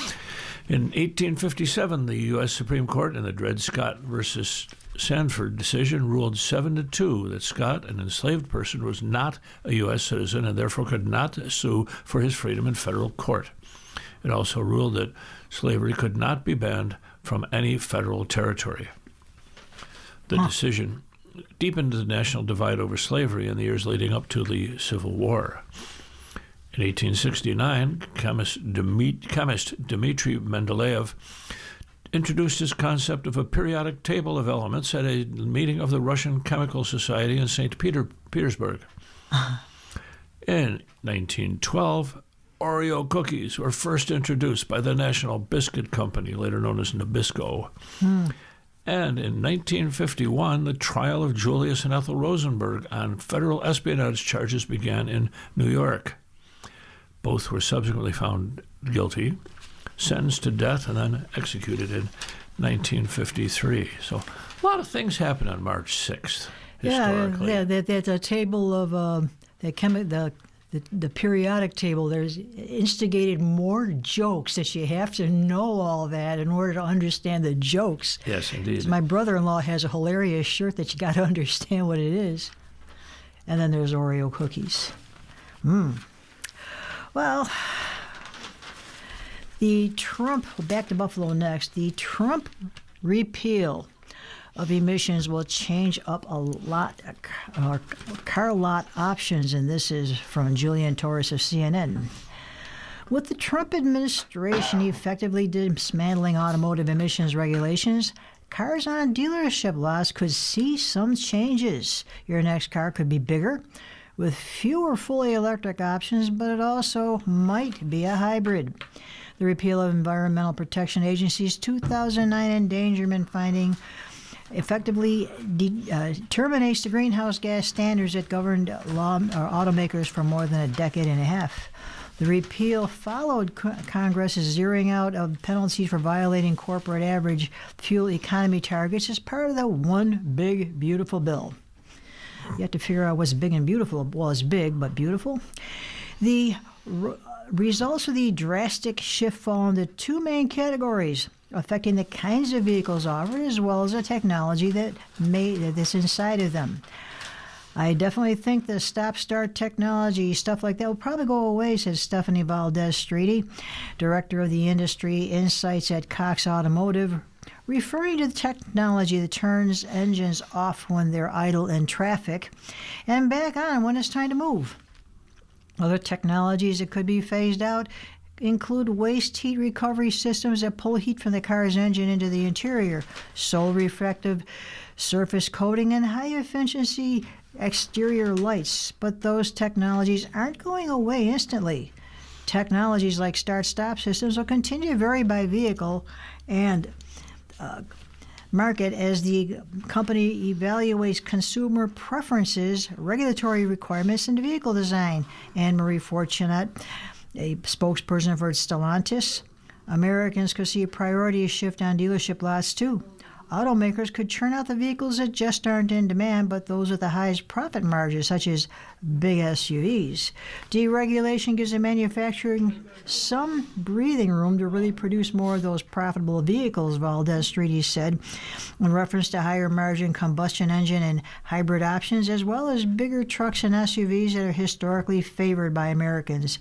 In 1857, the U.S. Supreme Court in the Dred Scott versus Sanford decision ruled 7-2 that Scott, an enslaved person, was not a U.S. citizen and therefore could not sue for his freedom in federal court. It also ruled that slavery could not be banned from any federal territory. The decision deepened the national divide over slavery in the years leading up to the Civil War. In 1869, chemist Dmitry Mendeleev introduced his concept of a periodic table of elements at a meeting of the Russian Chemical Society in St. Petersburg. In 1912, Oreo cookies were first introduced by the National Biscuit Company, later known as Nabisco. And in 1951, the trial of Julius and Ethel Rosenberg on federal espionage charges began in New York. Both were subsequently found guilty, sentenced to death, and then executed in 1953. So a lot of things happened on March 6th, historically. Yeah, that table of the periodic table, there's instigated more jokes that you have to know all that in order to understand the jokes. Yes, indeed. My brother-in-law has a hilarious shirt that you got to understand what it is. And then there's Oreo cookies. Well, back to Buffalo next, the Trump repeal of emissions will change up a lot car lot options, and this is from Julian Torres of CNN. With the Trump administration effectively dismantling automotive emissions regulations, cars on dealership lots could see some changes. Your next car could be bigger, with fewer fully electric options, but it also might be a hybrid. The repeal of Environmental Protection Agency's 2009 endangerment finding effectively terminates the greenhouse gas standards that governed automakers for more than a decade and a half. The repeal followed Congress's zeroing out of penalties for violating corporate average fuel economy targets as part of the One Big Beautiful bill. You have to figure out what's big and beautiful. Well, it's big, but beautiful. The results of the drastic shift fall into two main categories, affecting the kinds of vehicles offered as well as the technology that's inside of them. I definitely think the stop-start technology, stuff like that, will probably go away, says Stephanie Valdez-Streety, director of the industry insights at Cox Automotive, referring to the technology that turns engines off when they're idle in traffic and back on when it's time to move. Other technologies that could be phased out include waste heat recovery systems that pull heat from the car's engine into the interior, solar reflective surface coating, and high-efficiency exterior lights. But those technologies aren't going away instantly. Technologies like start-stop systems will continue to vary by vehicle and market as the company evaluates consumer preferences, regulatory requirements, and vehicle design. Anne Marie Fortunet, a spokesperson for Stellantis, Americans could see a priority shift on dealership lots too. Automakers could churn out the vehicles that just aren't in demand, but those with the highest profit margins, such as big SUVs. Deregulation gives the manufacturing some breathing room to really produce more of those profitable vehicles, Valdez Streety said, in reference to higher margin combustion engine and hybrid options, as well as bigger trucks and SUVs that are historically favored by Americans.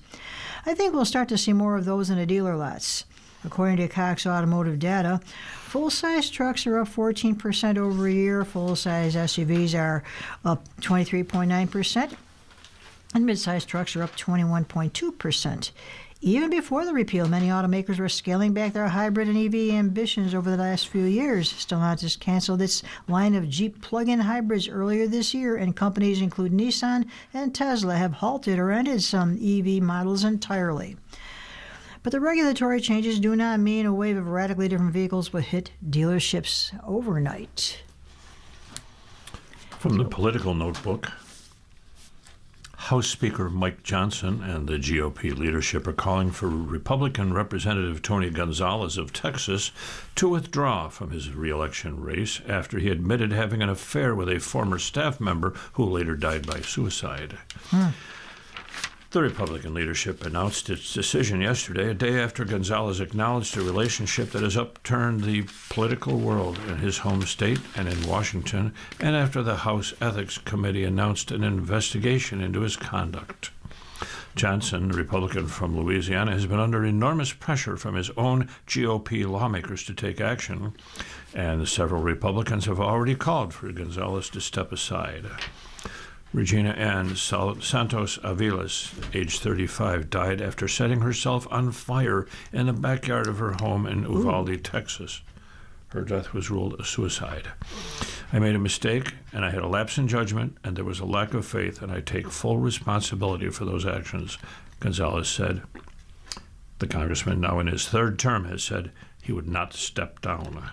I think we'll start to see more of those in the dealer lots. According to Cox Automotive data, full-size trucks are up 14% over a year, full-size SUVs are up 23.9%, and mid-size trucks are up 21.2%. Even before the repeal, many automakers were scaling back their hybrid and EV ambitions over the last few years. Stellantis canceled its line of Jeep plug-in hybrids earlier this year, and companies including Nissan and Tesla have halted or ended some EV models entirely. But the regulatory changes do not mean a wave of radically different vehicles will hit dealerships overnight. From the Political Notebook, House Speaker Mike Johnson and the GOP leadership are calling for Republican Representative Tony Gonzalez of Texas to withdraw from his re-election race after he admitted having an affair with a former staff member who later died by suicide. The Republican leadership announced its decision yesterday, a day after Gonzalez acknowledged a relationship that has upturned the political world in his home state and in Washington, and after the House Ethics Committee announced an investigation into his conduct. Johnson, a Republican from Louisiana, has been under enormous pressure from his own GOP lawmakers to take action, and several Republicans have already called for Gonzalez to step aside. Regina Ann Santos Aviles, age 35, died after setting herself on fire in the backyard of her home in Uvalde, Texas. Her death was ruled a suicide. I made a mistake, and I had a lapse in judgment, and there was a lack of faith, and I take full responsibility for those actions, Gonzalez said. The congressman, now in his third term, has said he would not step down.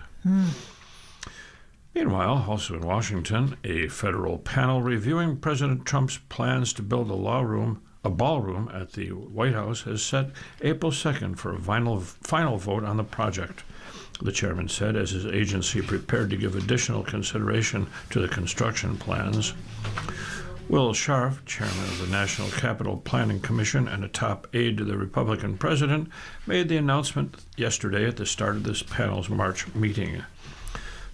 Meanwhile, also in Washington, a federal panel reviewing President Trump's plans to build a ballroom at the White House has set April 2nd for a final vote on the project, the chairman said, as his agency prepared to give additional consideration to the construction plans. Will Scharf, chairman of the National Capital Planning Commission and a top aide to the Republican president, made the announcement yesterday at the start of this panel's March meeting.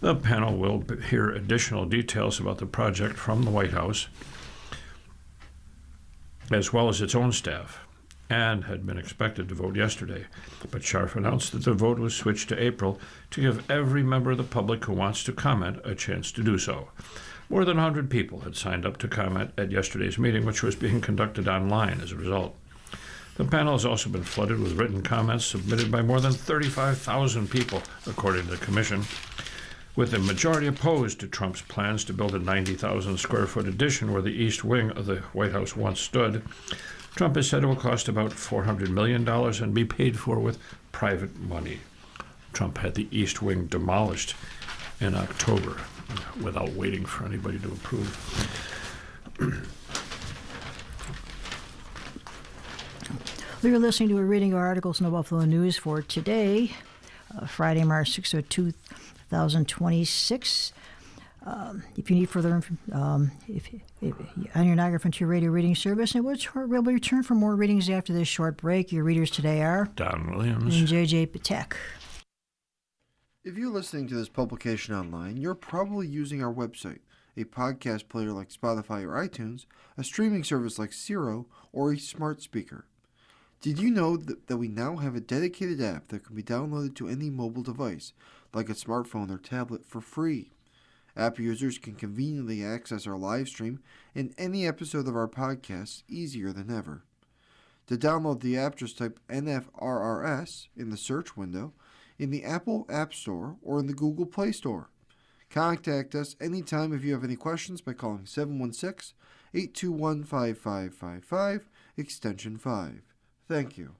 The panel will hear additional details about the project from the White House, as well as its own staff, and had been expected to vote yesterday. But Scharf announced that the vote was switched to April to give every member of the public who wants to comment a chance to do so. More than 100 people had signed up to comment at yesterday's meeting, which was being conducted online as a result. The panel has also been flooded with written comments submitted by more than 35,000 people, according to the commission, with the majority opposed to Trump's plans to build a 90,000-square-foot addition where the east wing of the White House once stood. Trump has said it will cost about $400 million and be paid for with private money. Trump had the east wing demolished in October without waiting for anybody to approve. We were listening to a reading of articles in the Buffalo News for today, Friday, March 6th, 2026. If you need further information, on your Niagara Frontier Radio Reading Service, and we'll return for more readings after this short break. Your readers today are Don Williams and J.J. Patek. If you're listening to this publication online, you're probably using our website, a podcast player like Spotify or iTunes, a streaming service like Siro, or a smart speaker. Did you know that we now have a dedicated app that can be downloaded to any mobile device, like a smartphone or tablet, for free? App users can conveniently access our live stream and any episode of our podcast easier than ever. To download the app, just type NFRRS in the search window in the Apple App Store or in the Google Play Store. Contact us anytime if you have any questions by calling 716-821-5555, extension 5. Thank you.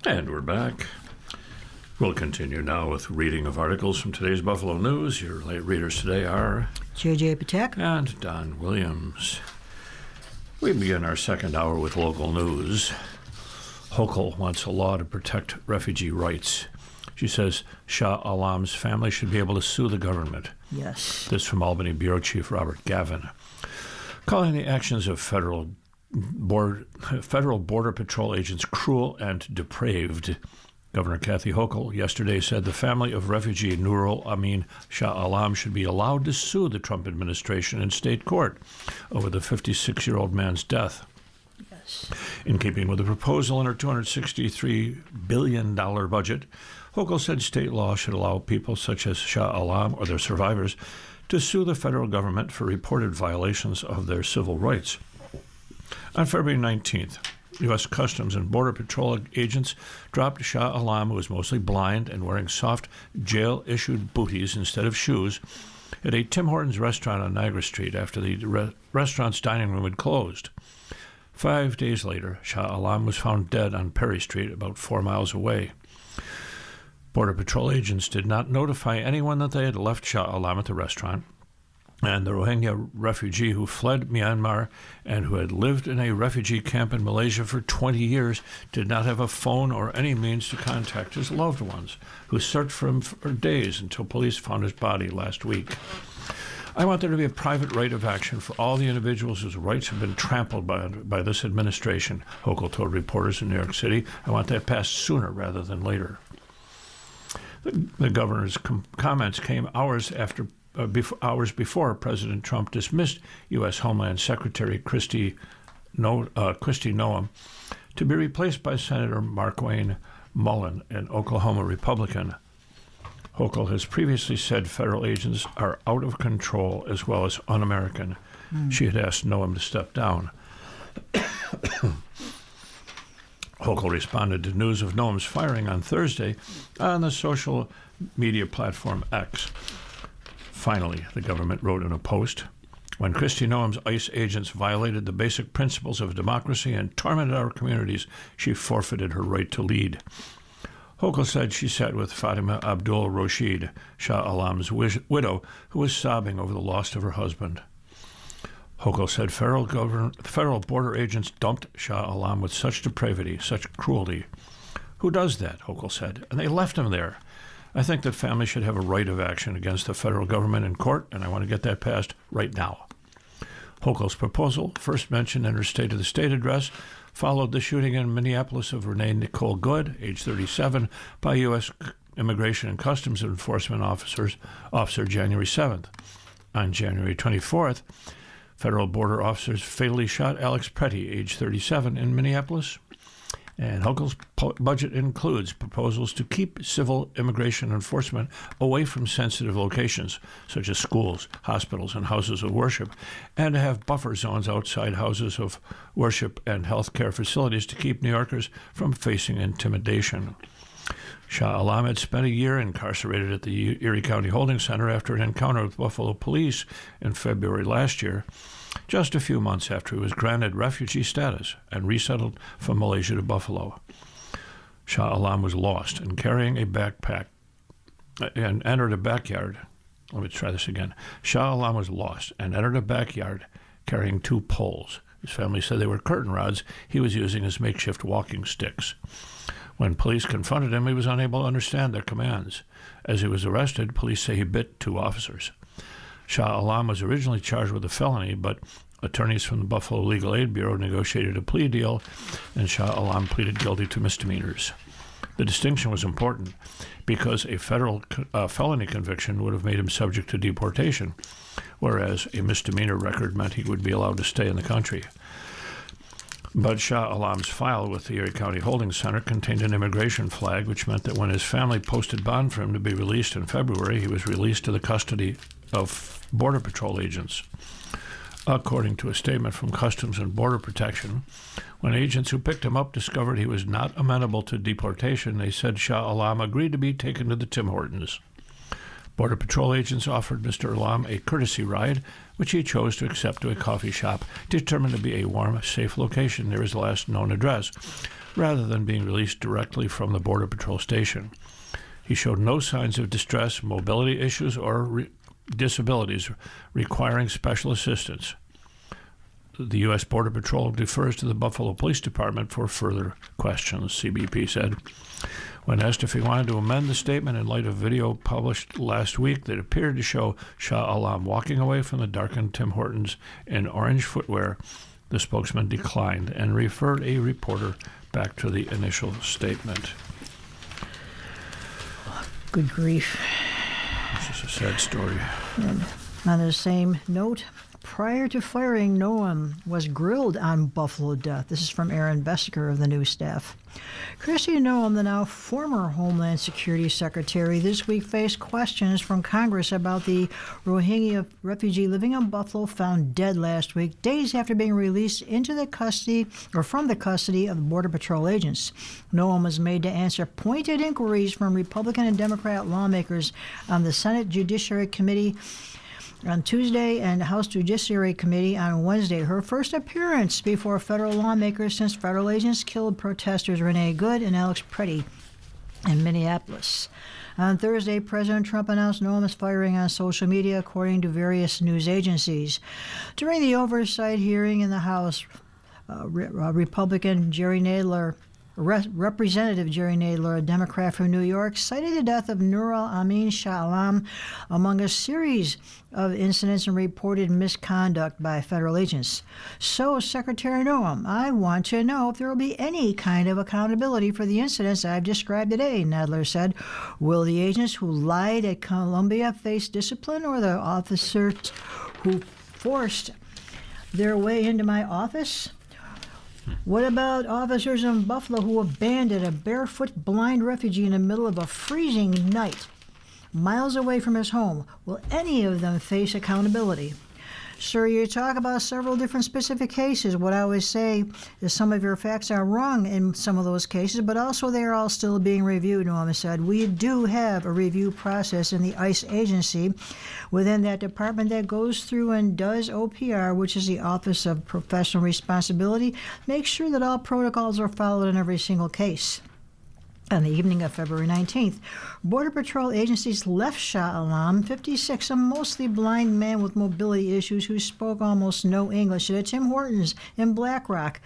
And we're back. We'll continue now with reading of articles from today's Buffalo News. Your late readers today are J.J. Patek. and Don Williams. We begin our second hour with local news. Hochul wants a law to protect refugee rights. She says Shah Alam's family should be able to sue the government. Yes. This from Albany Bureau Chief Robert Gavin. Calling the actions of Federal Border Patrol agents cruel and depraved, Governor Kathy Hochul yesterday said the family of refugee Nurul Amin Shah Alam should be allowed to sue the Trump administration in state court over the 56-year-old man's death. Yes. In keeping with the proposal in her $263 billion budget, Hochul said state law should allow people such as Shah Alam or their survivors to sue the federal government for reported violations of their civil rights. On February 19th, U.S. Customs and Border Patrol agents dropped Shah Alam, who was mostly blind and wearing soft jail-issued booties instead of shoes, at a Tim Hortons restaurant on Niagara Street after the restaurant's dining room had closed. 5 days later, Shah Alam was found dead on Perry Street, about 4 miles away. Border Patrol agents did not notify anyone that they had left Shah Alam at the restaurant, and the Rohingya refugee who fled Myanmar and who had lived in a refugee camp in Malaysia for 20 years did not have a phone or any means to contact his loved ones, who searched for him for days until police found his body last week. I want there to be a private right of action for all the individuals whose rights have been trampled by this administration, Hochul told reporters in New York City. I want that passed sooner rather than later. The governor's comments came hours before President Trump dismissed U.S. Homeland Secretary Kristi Noem to be replaced by Senator Markwayne Mullin, an Oklahoma Republican. Hochul has previously said federal agents are out of control as well as un-American. She had asked Noem to step down. Hochul responded to news of Noem's firing on Thursday on the social media platform X. Finally, the government wrote in a post, when Kristi Noem's ICE agents violated the basic principles of democracy and tormented our communities, she forfeited her right to lead. Hochul said she sat with Fatima Abdul Rashid, Shah Alam's widow, who was sobbing over the loss of her husband. Hochul said federal border agents dumped Shah Alam with such depravity, such cruelty. Who does that? Hochul said. And they left him there. I think that families should have a right of action against the federal government in court, and I want to get that passed right now. Hochul's proposal, first mentioned in her State of the State address, followed the shooting in Minneapolis of Renee Nicole Good, age 37, by U.S. Immigration and Customs Enforcement officer January 7th. On January 24th, federal border officers fatally shot Alex Pretty, age 37, in Minneapolis. And Hochul's budget includes proposals to keep civil immigration enforcement away from sensitive locations, such as schools, hospitals, and houses of worship, and to have buffer zones outside houses of worship and health care facilities to keep New Yorkers from facing intimidation. Shah Alam had spent a year incarcerated at the Erie County Holding Center after an encounter with Buffalo police in February last year, just a few months after he was granted refugee status and resettled from Malaysia to Buffalo. Shah Alam was lost and carrying a backpack and entered a backyard. Let me try this again. Shah Alam was lost and entered a backyard carrying 2 poles. His family said they were curtain rods he was using as makeshift walking sticks. When police confronted him, he was unable to understand their commands. As he was arrested, police say he bit 2 officers. Shah Alam was originally charged with a felony, but attorneys from the Buffalo Legal Aid Bureau negotiated a plea deal, and Shah Alam pleaded guilty to misdemeanors. The distinction was important because a federal felony conviction would have made him subject to deportation, whereas a misdemeanor record meant he would be allowed to stay in the country. But Shah Alam's file with the Erie County Holding Center contained an immigration flag, which meant that when his family posted bond for him to be released in February, he was released to the custody of Border Patrol agents. According to a statement from Customs and Border Protection, when agents who picked him up discovered he was not amenable to deportation, they said Shah Alam agreed to be taken to the Tim Hortons. Border Patrol agents offered Mr. Alam a courtesy ride, which he chose to accept to a coffee shop determined to be a warm, safe location near his last known address, rather than being released directly from the Border Patrol station. He showed no signs of distress, mobility issues, or disabilities requiring special assistance. The U.S. Border Patrol defers to the Buffalo Police Department for further questions, CBP said. When asked if he wanted to amend the statement in light of video published last week that appeared to show Shah Alam walking away from the darkened Tim Hortons in orange footwear, the spokesman declined and referred a reporter back to the initial statement. Good grief. This is a sad story. And on the same note, prior to firing, Noam was grilled on Buffalo death. This is from Aaron Bessiker of the News Staff. Kristi Noem, the now former Homeland Security Secretary, this week faced questions from Congress about the Rohingya refugee living in Buffalo found dead last week, days after being released into the custody or from the custody of the Border Patrol agents. Noem was made to answer pointed inquiries from Republican and Democrat lawmakers on the Senate Judiciary Committee on Tuesday and House Judiciary Committee on Wednesday, her first appearance before federal lawmakers since federal agents killed protesters Renee Good and Alex Preddy in Minneapolis. On Thursday, President Trump announced Noem's firing on social media, according to various news agencies. During the oversight hearing in the House, Republican Jerry Nadler, Representative Jerry Nadler, a Democrat from New York, cited the death of Nur al-Amin Shah Alam among a series of incidents and reported misconduct by federal agents. So, Secretary Noem, I want to know if there will be any kind of accountability for the incidents I've described today, Nadler said. Will the agents who lied at Columbia face discipline, or the officers who forced their way into my office? What about officers in Buffalo who abandoned a barefoot blind refugee in the middle of a freezing night, miles away from his home? Will any of them face accountability? Sir, you talk about several different specific cases. What I always say is some of your facts are wrong in some of those cases, but also they are all still being reviewed, Noem said. We do have a review process in the ICE agency within that department that goes through and does OPR, which is the Office of Professional Responsibility, make sure that all protocols are followed in every single case. On the evening of February 19th, Border Patrol agencies left Shah Alam, 56, a mostly blind man with mobility issues who spoke almost no English, at a Tim Hortons in Black Rock,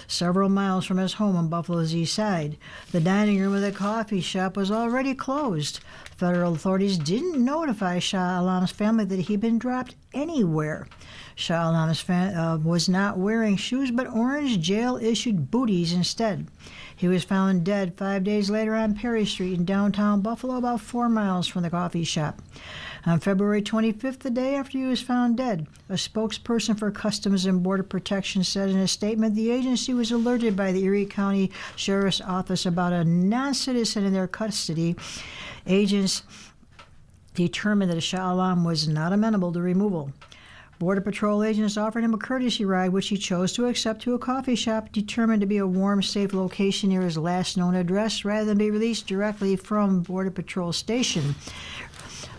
several miles from his home on Buffalo's east side. The dining room of the coffee shop was already closed. Federal authorities didn't notify Shah Alam's family that he'd been dropped anywhere. Shah Alam was not wearing shoes, but orange jail-issued booties instead. He was found dead 5 days later on Perry Street in downtown Buffalo, about 4 miles from the coffee shop. On February 25th, the day after he was found dead, a spokesperson for Customs and Border Protection said in a statement the agency was alerted by the Erie County Sheriff's Office about a non-citizen in their custody. Agents determined that Shah Alam was not amenable to removal. Border Patrol agents offered him a courtesy ride, which he chose to accept, to a coffee shop determined to be a warm, safe location near his last known address, rather than be released directly from Border Patrol station,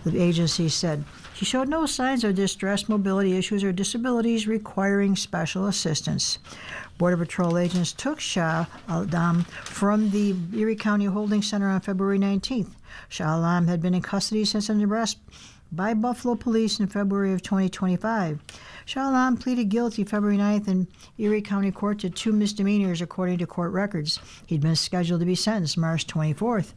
the agency said. He showed no signs of distress, mobility issues, or disabilities requiring special assistance. Border Patrol agents took Shah Alam from the Erie County Holding Center on February 19th. Shah Alam had been in custody since an arrest by Buffalo police in February of 2025. Shah Alam pleaded guilty February 9th in Erie County Court to 2 misdemeanors, according to court records. He'd been scheduled to be sentenced March 24th.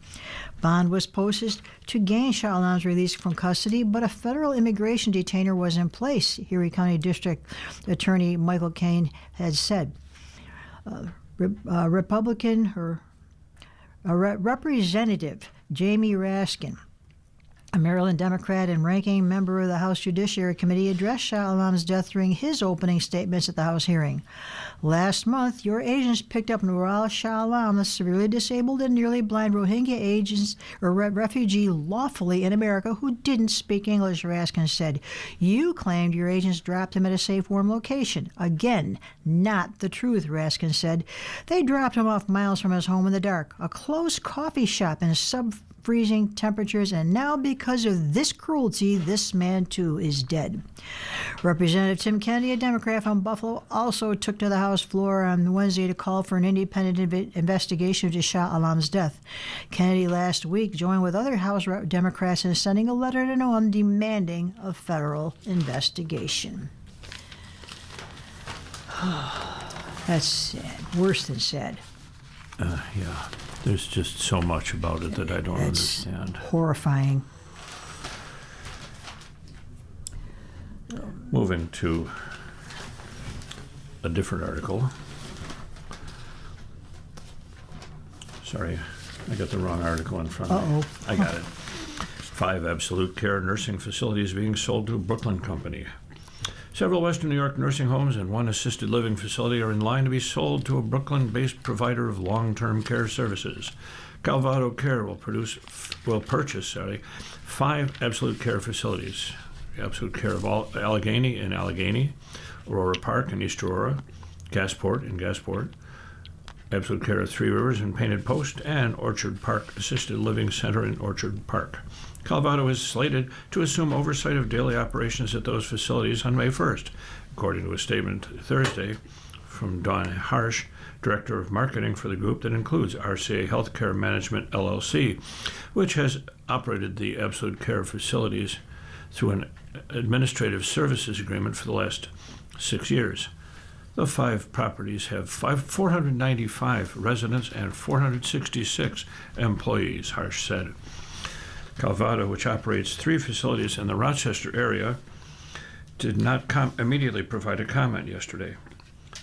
Bond was posted to gain Shah Alam's release from custody, but a federal immigration detainer was in place, Erie County District Attorney Michael Cain had said. Representative Jamie Raskin, a Maryland Democrat and ranking member of the House Judiciary Committee, addressed Shah Alam's death during his opening statements at the House hearing. Last month, your agents picked up Nural Shah Alam, a severely disabled and nearly blind Rohingya refugee lawfully in America who didn't speak English, Raskin said. You claimed your agents dropped him at a safe, warm location. Again, not the truth, Raskin said. They dropped him off miles from his home in the dark, a closed coffee shop in freezing temperatures, and now because of this cruelty, this man too is dead. Representative Tim Kennedy, a Democrat from Buffalo, also took to the House floor on Wednesday to call for an independent investigation into Shah Alam's death. Kennedy last week joined with other House Democrats in sending a letter to Noam demanding a federal investigation. That's sad. Worse than sad. Yeah, there's just so much about it that I don't It's understand. Horrifying. Moving to a different article. Sorry, I got the wrong article in front of me. Uh-oh. I got it. 5 Absolute Care nursing facilities being sold to a Brooklyn company. Several Western New York nursing homes and 1 assisted living facility are in line to be sold to a Brooklyn-based provider of long-term care services. Calvado Care will purchase 5 Absolute Care facilities. Absolute Care of Allegheny in Allegheny, Aurora Park in East Aurora, Gasport in Gasport, Absolute Care of Three Rivers in Painted Post, and Orchard Park Assisted Living Center in Orchard Park. Calvado is slated to assume oversight of daily operations at those facilities on May 1st, according to a statement Thursday from Dawn Harsh, Director of Marketing for the group that includes RCA Healthcare Management, LLC, which has operated the Absolute Care facilities through an administrative services agreement for the last 6 years. The 5 properties have 495 residents and 466 employees, Harsh said. Calvado, which operates 3 facilities in the Rochester area, did not immediately provide a comment yesterday.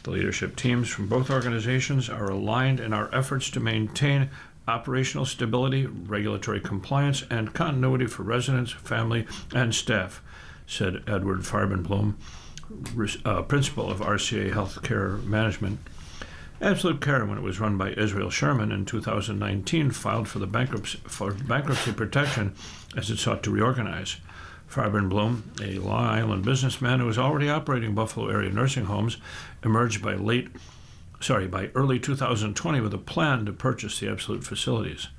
The leadership teams from both organizations are aligned in our efforts to maintain operational stability, regulatory compliance, and continuity for residents, family, and staff, said Edward Farbenblum, principal of RCA Healthcare Management. Absolute Care, when it was run by Israel Sherman in 2019, filed for bankruptcy protection as it sought to reorganize. Farbenblum, a Long Island businessman who was already operating Buffalo area nursing homes, emerged by early 2020 with a plan to purchase the Absolute facilities.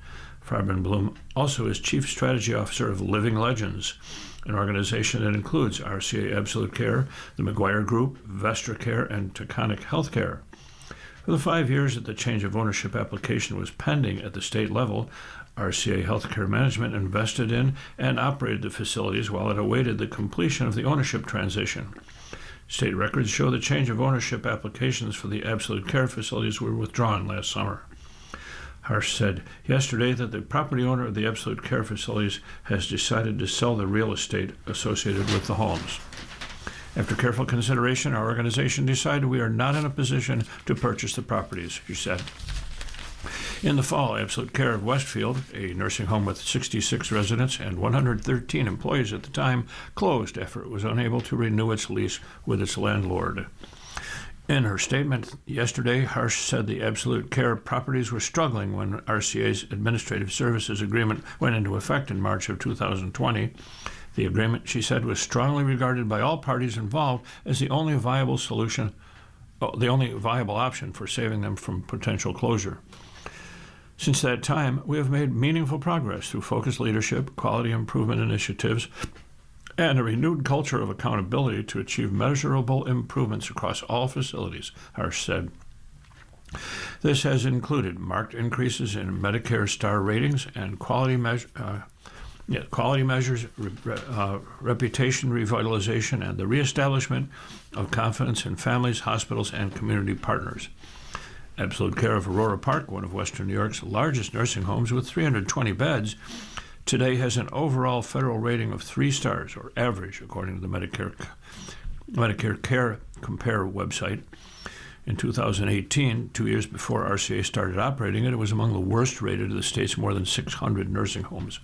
Farbenblum also is Chief Strategy Officer of Living Legends, an organization that includes RCA Absolute Care, the McGuire Group, Vestra Care, and Taconic Healthcare. For the 5 years that the change of ownership application was pending at the state level, RCA Healthcare Management invested in and operated the facilities while it awaited the completion of the ownership transition. State records show the change of ownership applications for the Absolute Care facilities were withdrawn last summer. Harsh said yesterday that the property owner of the Absolute Care facilities has decided to sell the real estate associated with the homes. After careful consideration, our organization decided we are not in a position to purchase the properties, she said. In the fall, Absolute Care of Westfield, a nursing home with 66 residents and 113 employees at the time, closed after it was unable to renew its lease with its landlord. In her statement yesterday, Harsh said the Absolute Care properties were struggling when RCA's Administrative Services Agreement went into effect in March of 2020. The agreement, she said, was strongly regarded by all parties involved as the only viable option for saving them from potential closure. Since that time, we have made meaningful progress through focused leadership, quality improvement initiatives, and a renewed culture of accountability to achieve measurable improvements across all facilities, Harsh said. This has included marked increases in Medicare star ratings and quality Yeah, quality measures, reputation revitalization, and the reestablishment of confidence in families, hospitals, and community partners. Absolute Care of Aurora Park, one of Western New York's largest nursing homes with 320 beds, today has an overall federal rating of 3 stars, or average, according to the Medicare Care Compare website. In 2018, 2 years before RCA started operating it, it was among the worst rated of the state's more than 600 nursing homes.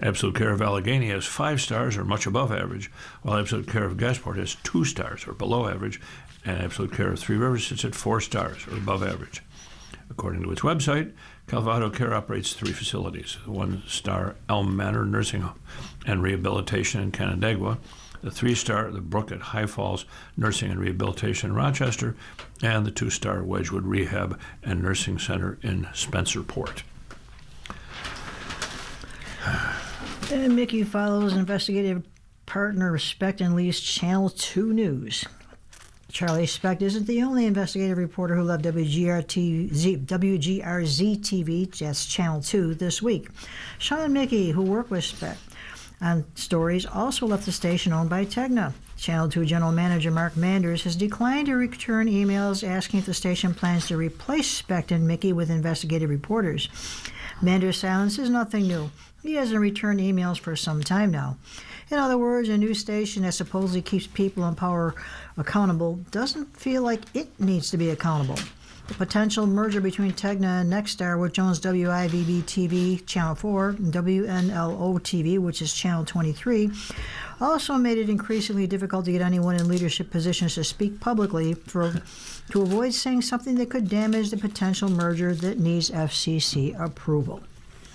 Absolute Care of Allegheny has 5 stars, or much above average, while Absolute Care of Gasport has 2 stars, or below average, and Absolute Care of Three Rivers sits at 4 stars, or above average. According to its website, Calvados Care operates 3 facilities: the 1-star Elm Manor Nursing Home and Rehabilitation in Canandaigua, the 3-star The Brook at High Falls Nursing and Rehabilitation in Rochester, and the 2-star Wedgwood Rehab and Nursing Center in Spencerport. And Mickey follows investigative partner Specht and Lee's Channel 2 News. Charlie Specht isn't the only investigative reporter who left WGRZ-TV, that's Channel 2, this week. Sean Mickey, who worked with Specht on stories, also left the station owned by Tegna. Channel 2 General Manager Mark Manders has declined to return emails asking if the station plans to replace Specht and Mickey with investigative reporters. Manders' silence is nothing new. He hasn't returned emails for some time now. In other words, a news station that supposedly keeps people in power accountable doesn't feel like it needs to be accountable. The potential merger between Tegna and Nexstar, which owns WIVB-TV, Channel 4, and WNLO-TV, which is Channel 23, also made it increasingly difficult to get anyone in leadership positions to speak publicly to avoid saying something that could damage the potential merger that needs FCC approval.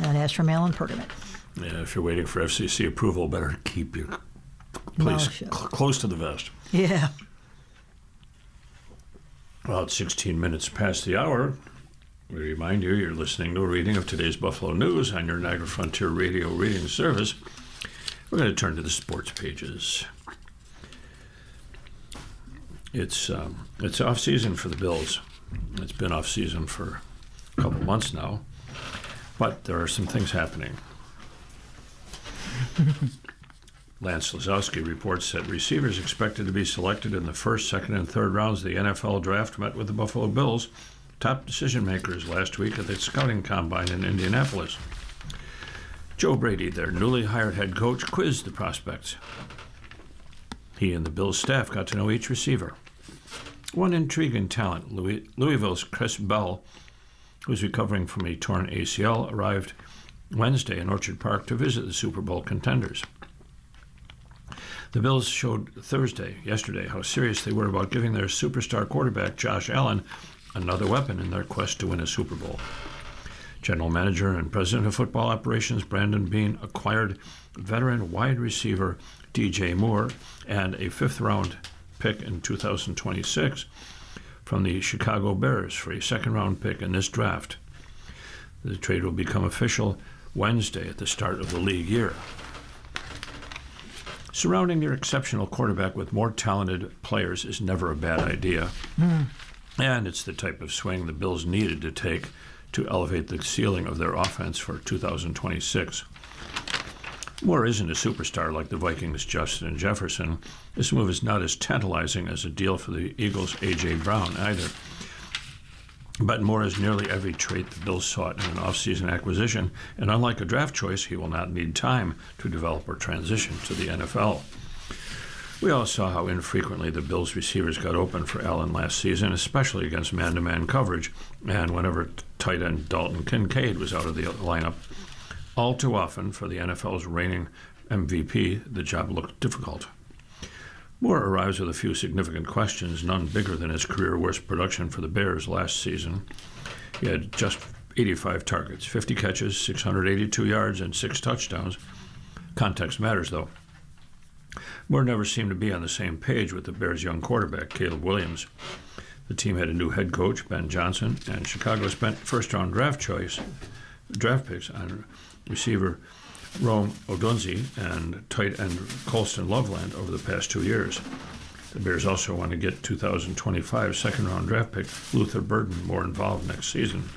And as from Alan Pergament. Yeah, if you're waiting for FCC approval, better keep your place close to the vest. Yeah. Well, it's 16 minutes past the hour. We remind you you're listening to a reading of today's Buffalo News on your Niagara Frontier Radio reading service. We're going to turn to the sports pages. It's off season for the Bills. It's been off season for a couple months now, but there are some things happening. Lance Lazowski reports that receivers expected to be selected in the first, second, and third rounds of the NFL draft met with the Buffalo Bills' top decision makers last week at the scouting combine in Indianapolis. Joe Brady, their newly hired head coach, quizzed the prospects. He and the Bills staff got to know each receiver. One intriguing talent, Louisville's Chris Bell, who's recovering from a torn ACL, arrived Wednesday in Orchard Park to visit the Super Bowl contenders. The Bills showed yesterday, how serious they were about giving their superstar quarterback, Josh Allen, another weapon in their quest to win a Super Bowl. General Manager and President of Football Operations Brandon Beane acquired veteran wide receiver DJ Moore and a 5th-round pick in 2026 from the Chicago Bears for a 2nd-round pick in this draft. The trade will become official Wednesday at the start of the league year. Surrounding your exceptional quarterback with more talented players is never a bad idea. And it's the type of swing the Bills needed to take to elevate the ceiling of their offense for 2026. Moore isn't a superstar like the Vikings' Justin Jefferson. This move is not as tantalizing as a deal for the Eagles' A.J. Brown either. But Moore has nearly every trait the Bills sought in an offseason acquisition, and unlike a draft choice, he will not need time to develop or transition to the NFL. We all saw how infrequently the Bills receivers got open for Allen last season, especially against man-to-man coverage, and whenever tight end Dalton Kincaid was out of the lineup. All too often, for the NFL's reigning MVP, the job looked difficult. Moore arrives with a few significant questions, none bigger than his career worst production for the Bears last season. He had just 85 targets, 50 catches, 682 yards, and 6 touchdowns. Context matters, though. Moore never seemed to be on the same page with the Bears' young quarterback, Caleb Williams. The team had a new head coach, Ben Johnson, and Chicago spent first-round draft picks on receiver Rome Odunze and tight end Colston Loveland over the past 2 years. The Bears also want to get 2025 second-round draft pick Luther Burden more involved next season.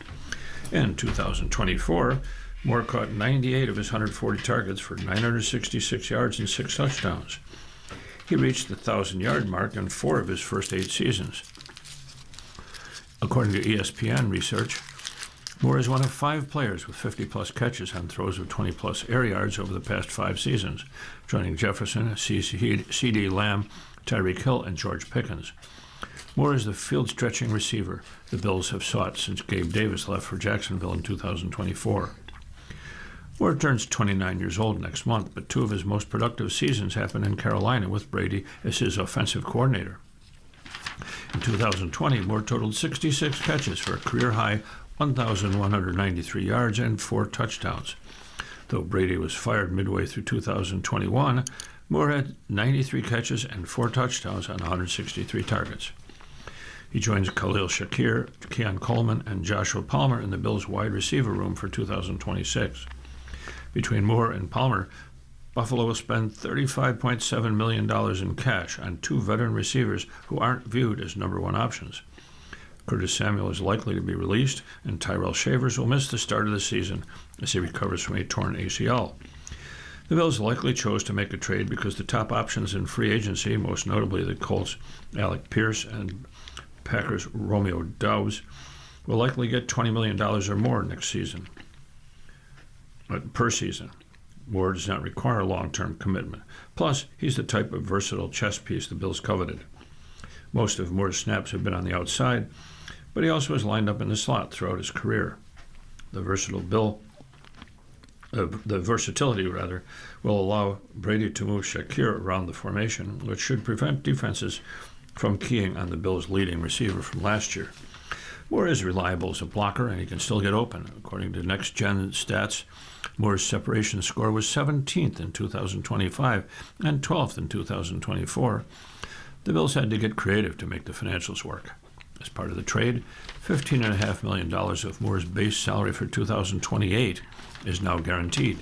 In 2024, Moore caught 98 of his 140 targets for 966 yards and 6 touchdowns. He reached the 1,000-yard mark in 4 of his first 8 seasons. According to ESPN research, Moore is one of 5 players with 50-plus catches on throws of 20-plus air yards over the past 5 seasons, joining Jefferson, C.D. Lamb, Tyreek Hill, and George Pickens. Moore is the field-stretching receiver the Bills have sought since Gabe Davis left for Jacksonville in 2024. Moore turns 29 years old next month, but 2 of his most productive seasons happened in Carolina with Brady as his offensive coordinator. In 2020, Moore totaled 66 catches for a career-high 1,193 yards and 4 touchdowns. Though Brady was fired midway through 2021, Moore had 93 catches and 4 touchdowns on 163 targets. He joins Khalil Shakir, Keon Coleman, and Joshua Palmer in the Bills' wide receiver room for 2026. Between Moore and Palmer, Buffalo will spend $35.7 million in cash on 2 veteran receivers who aren't viewed as number 1 options. Curtis Samuel is likely to be released, and Tyrell Shavers will miss the start of the season as he recovers from a torn ACL. The Bills likely chose to make a trade because the top options in free agency, most notably the Colts' Alec Pierce and Packers' Romeo Doubs, will likely get $20 million or more next season. Per season. Moore does not require long-term commitment. Plus, he's the type of versatile chess piece the Bills coveted. Most of Moore's snaps have been on the outside, but he also has lined up in the slot throughout his career. The versatility will allow Brady to move Shakir around the formation, which should prevent defenses from keying on the Bills' leading receiver from last year. Moore is reliable as a blocker, and he can still get open. According to Next Gen Stats, Moore's separation score was 17th in 2025 and 12th in 2024. The Bills had to get creative to make the financials work. As part of the trade, $15.5 million of Moore's base salary for 2028 is now guaranteed.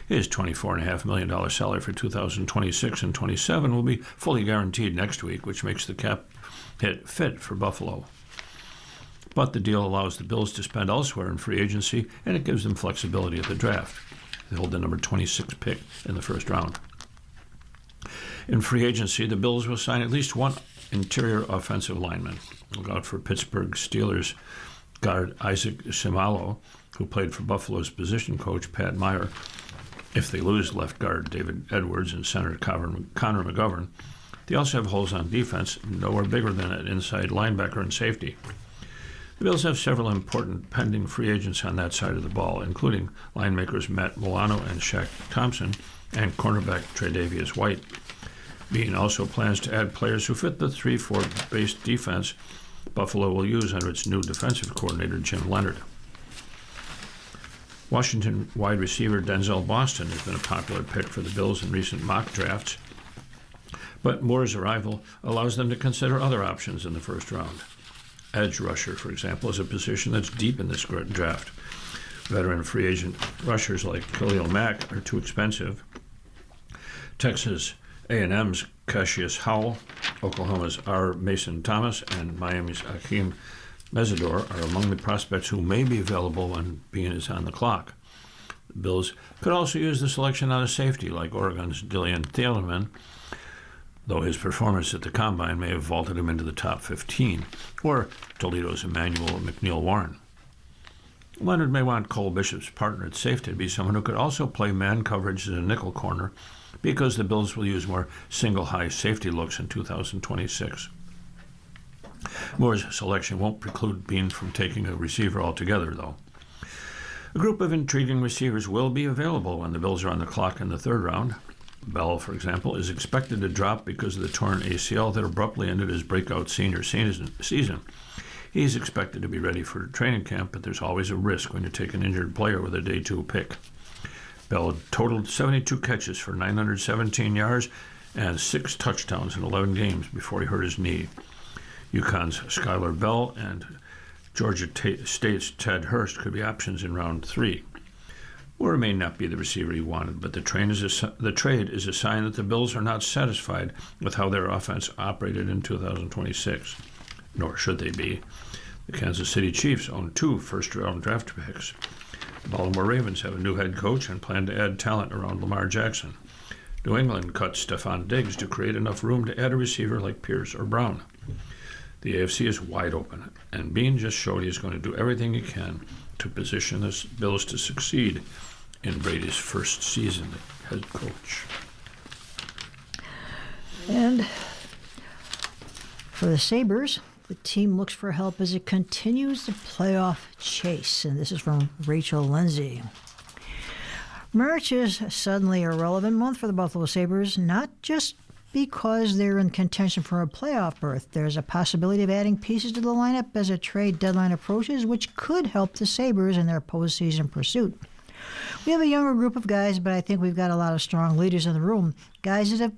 His $24.5 million salary for 2026 and 27 will be fully guaranteed next week, which makes the cap hit fit for Buffalo. But the deal allows the Bills to spend elsewhere in free agency, and it gives them flexibility at the draft. They hold the number 26 pick in the first round. In free agency, the Bills will sign at least 1 interior offensive lineman. Look out for Pittsburgh Steelers guard Isaac Seumalo, who played for Buffalo's position coach Pat Meyer. If they lose left guard David Edwards and center Connor McGovern, they also have holes on defense, nowhere bigger than at inside linebacker and safety. The Bills have several important pending free agents on that side of the ball, including linemakers Matt Milano and Shaq Thompson and cornerback Tre'Davious White. Bean also plans to add players who fit the 3-4 base defense Buffalo will use under its new defensive coordinator, Jim Leonard. Washington wide receiver Denzel Boston has been a popular pick for the Bills in recent mock drafts, but Moore's arrival allows them to consider other options in the first round. Edge rusher, for example, is a position that's deep in this draft. Veteran free agent rushers like Khalil Mack are too expensive. Texas A&M's Cassius Howell, Oklahoma's R. Mason Thomas, and Miami's Akeem Mesidor are among the prospects who may be available when Bean is on the clock. The Bills could also use the selection on a safety like Oregon's Dillian Thielman, though his performance at the Combine may have vaulted him into the top 15, or Toledo's Emmanuel McNeil-Warren. Leonard may want Cole Bishop's partner at safety to be someone who could also play man coverage as a nickel corner, because the Bills will use more single-high safety looks in 2026. Moore's selection won't preclude Bean from taking a receiver altogether, though. A group of intriguing receivers will be available when the Bills are on the clock in the third round. Bell, for example, is expected to drop because of the torn ACL that abruptly ended his breakout senior season. He's expected to be ready for training camp, but there's always a risk when you take an injured player with a day 2 pick. Bell totaled 72 catches for 917 yards and 6 touchdowns in 11 games before he hurt his knee. UConn's Skylar Bell and Georgia State's Ted Hurst could be options in round 3. Moore may not be the receiver he wanted, but the trade is a sign that the Bills are not satisfied with how their offense operated in 2026. Nor should they be. The Kansas City Chiefs own 2 first-round draft picks. The Baltimore Ravens have a new head coach and plan to add talent around Lamar Jackson. New England cut Stephon Diggs to create enough room to add a receiver like Pierce or Brown. The AFC is wide open, and Bean just showed he's going to do everything he can to position the Bills to succeed in Brady's first season as head coach. And for the Sabres, the team looks for help as it continues the playoff chase. And this is from Rachel Lindsay. March is suddenly a relevant month for the Buffalo Sabres, not just because they're in contention for a playoff berth. There's a possibility of adding pieces to the lineup as a trade deadline approaches, which could help the Sabres in their postseason pursuit. We have a younger group of guys, but I think we've got a lot of strong leaders in the room, guys that have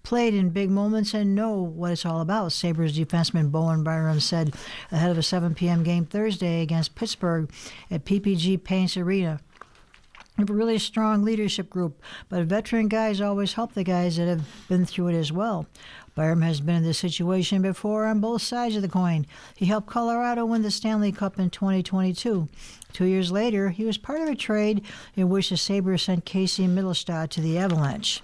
played in big moments and know what it's all about, Sabres defenseman Bowen Byram said ahead of a 7 p.m. game Thursday against Pittsburgh at PPG Paints Arena. We have a really strong leadership group, but veteran guys always help the guys that have been through it as well. Byram has been in this situation before on both sides of the coin. He helped Colorado win the Stanley Cup in 2022. 2 years later, he was part of a trade in which the Sabres sent Casey Mittelstadt to the Avalanche.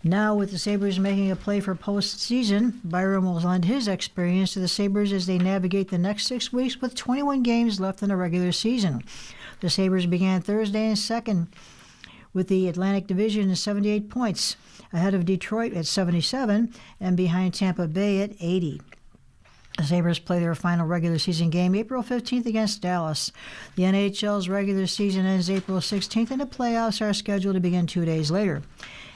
Now, with the Sabres making a play for postseason, Byram will lend his experience to the Sabres as they navigate the next 6 weeks with 21 games left in the regular season. The Sabres began Thursday in second with the Atlantic Division at 78 points, ahead of Detroit at 77 and behind Tampa Bay at 80. The Sabres play their final regular season game April 15th against Dallas. The NHL's regular season ends April 16th, and the playoffs are scheduled to begin 2 days later.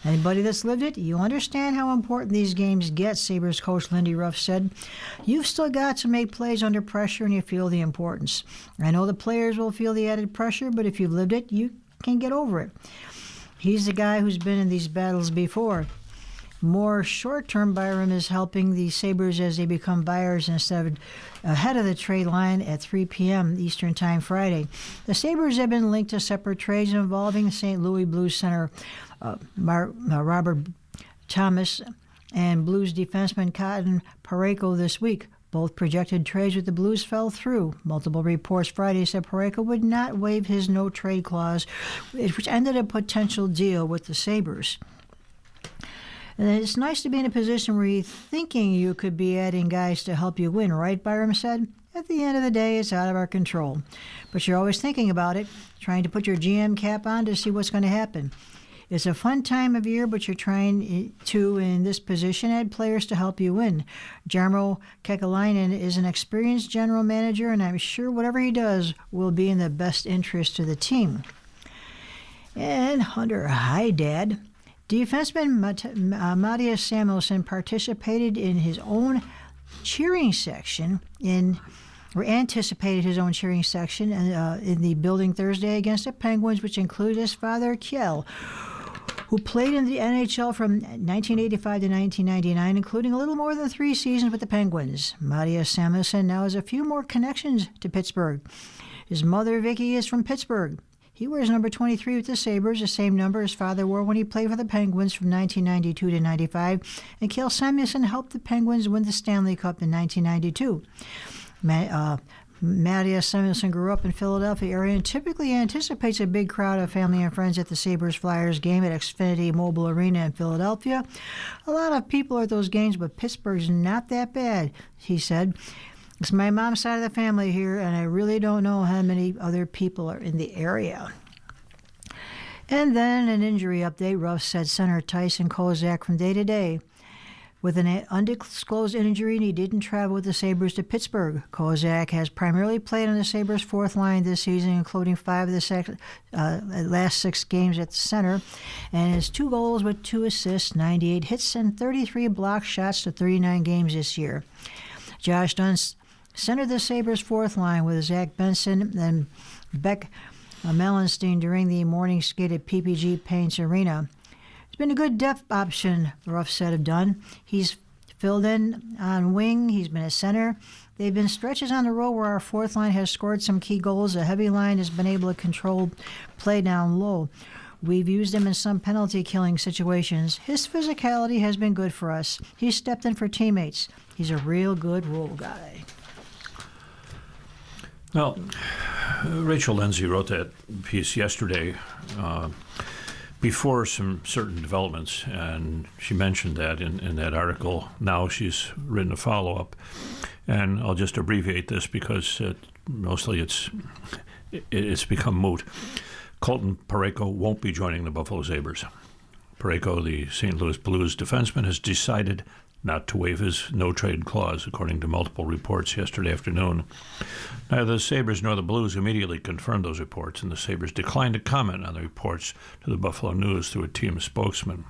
Anybody that's lived it, you understand how important these games get, Sabres coach Lindy Ruff said. You've still got to make plays under pressure, and you feel the importance. I know the players will feel the added pressure, but if you've lived it, you can get over it. He's the guy who's been in these battles before. More short-term, Byram is helping the Sabres as they become buyers instead of ahead of the trade line at 3 p.m. Eastern Time Friday. The Sabres have been linked to separate trades involving St. Louis Blues center Robert Thomas and Blues defenseman Cotton Parayko this week. Both projected trades with the Blues fell through. Multiple reports Friday said Parayko would not waive his no-trade clause, which ended a potential deal with the Sabres. And it's nice to be in a position where you're thinking you could be adding guys to help you win, right? Byram said. At the end of the day, it's out of our control. But you're always thinking about it, trying to put your GM cap on to see what's going to happen. It's a fun time of year, but you're trying to, in this position, add players to help you win. Jarmo Kekalainen is an experienced general manager, and I'm sure whatever he does will be in the best interest of the team. And Hunter Haydad, defenseman Mattias Samuelsson participated in his own cheering section anticipated his own cheering section in the building Thursday against the Penguins, which included his father, Kjell, who played in the NHL from 1985 to 1999, including a little more than 3 seasons with the Penguins. Mattias Samuelsson now has a few more connections to Pittsburgh. His mother, Vicky, is from Pittsburgh. He wears number 23 with the Sabres, the same number his father wore when he played for the Penguins from 1992 to 95, and Kjell Samuelsson helped the Penguins win the Stanley Cup in 1992. Mattias Samuelsson grew up in Philadelphia area and typically anticipates a big crowd of family and friends at the Sabres-Flyers game at Xfinity Mobile Arena in Philadelphia. A lot of people are at those games, but Pittsburgh's not that bad, he said. It's my mom's side of the family here, and I really don't know how many other people are in the area. And then an injury update. Ruff said center Tyson Kozak from day to day with an undisclosed injury, and he didn't travel with the Sabres to Pittsburgh. Kozak has primarily played on the Sabres' fourth line this season, including 5 of the last 6 games at the center, and has 2 goals with 2 assists, 98 hits, and 33 blocked shots to 39 games this year. Josh Dunn centered the Sabres' fourth line with Zach Benson and Beck Melenstein during the morning skate at PPG Paints Arena. It's been a good depth option, Ruff said of Dunn. He's filled in on wing. He's been a center. They've been stretches on the road where our fourth line has scored some key goals. The heavy line has been able to control play down low. We've used him in some penalty-killing situations. His physicality has been good for us. He's stepped in for teammates. He's a real good role guy. Well, Rachel Lindsay wrote that piece yesterday before some certain developments, and she mentioned that in that article. Now she's written a follow-up, and I'll just abbreviate this because mostly it's become moot. Colton Parayko won't be joining the Buffalo Sabres. Parayko, the St. Louis Blues defenseman, has decided not to waive his no-trade clause, according to multiple reports yesterday afternoon. Neither the Sabres nor the Blues immediately confirmed those reports, and the Sabres declined to comment on the reports to the Buffalo News through a team spokesman.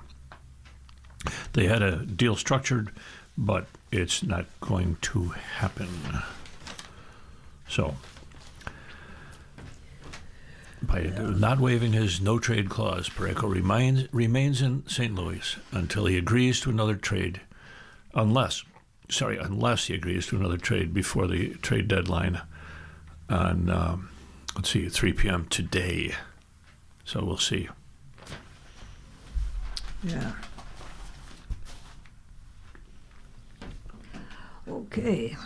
They had a deal structured, but it's not going to happen. So, by not waiving his no-trade clause, Parayko remains in St. Louis until he agrees to another trade, unless he agrees to another trade before the trade deadline on, 3 p.m. today. So we'll see. Yeah. Okay.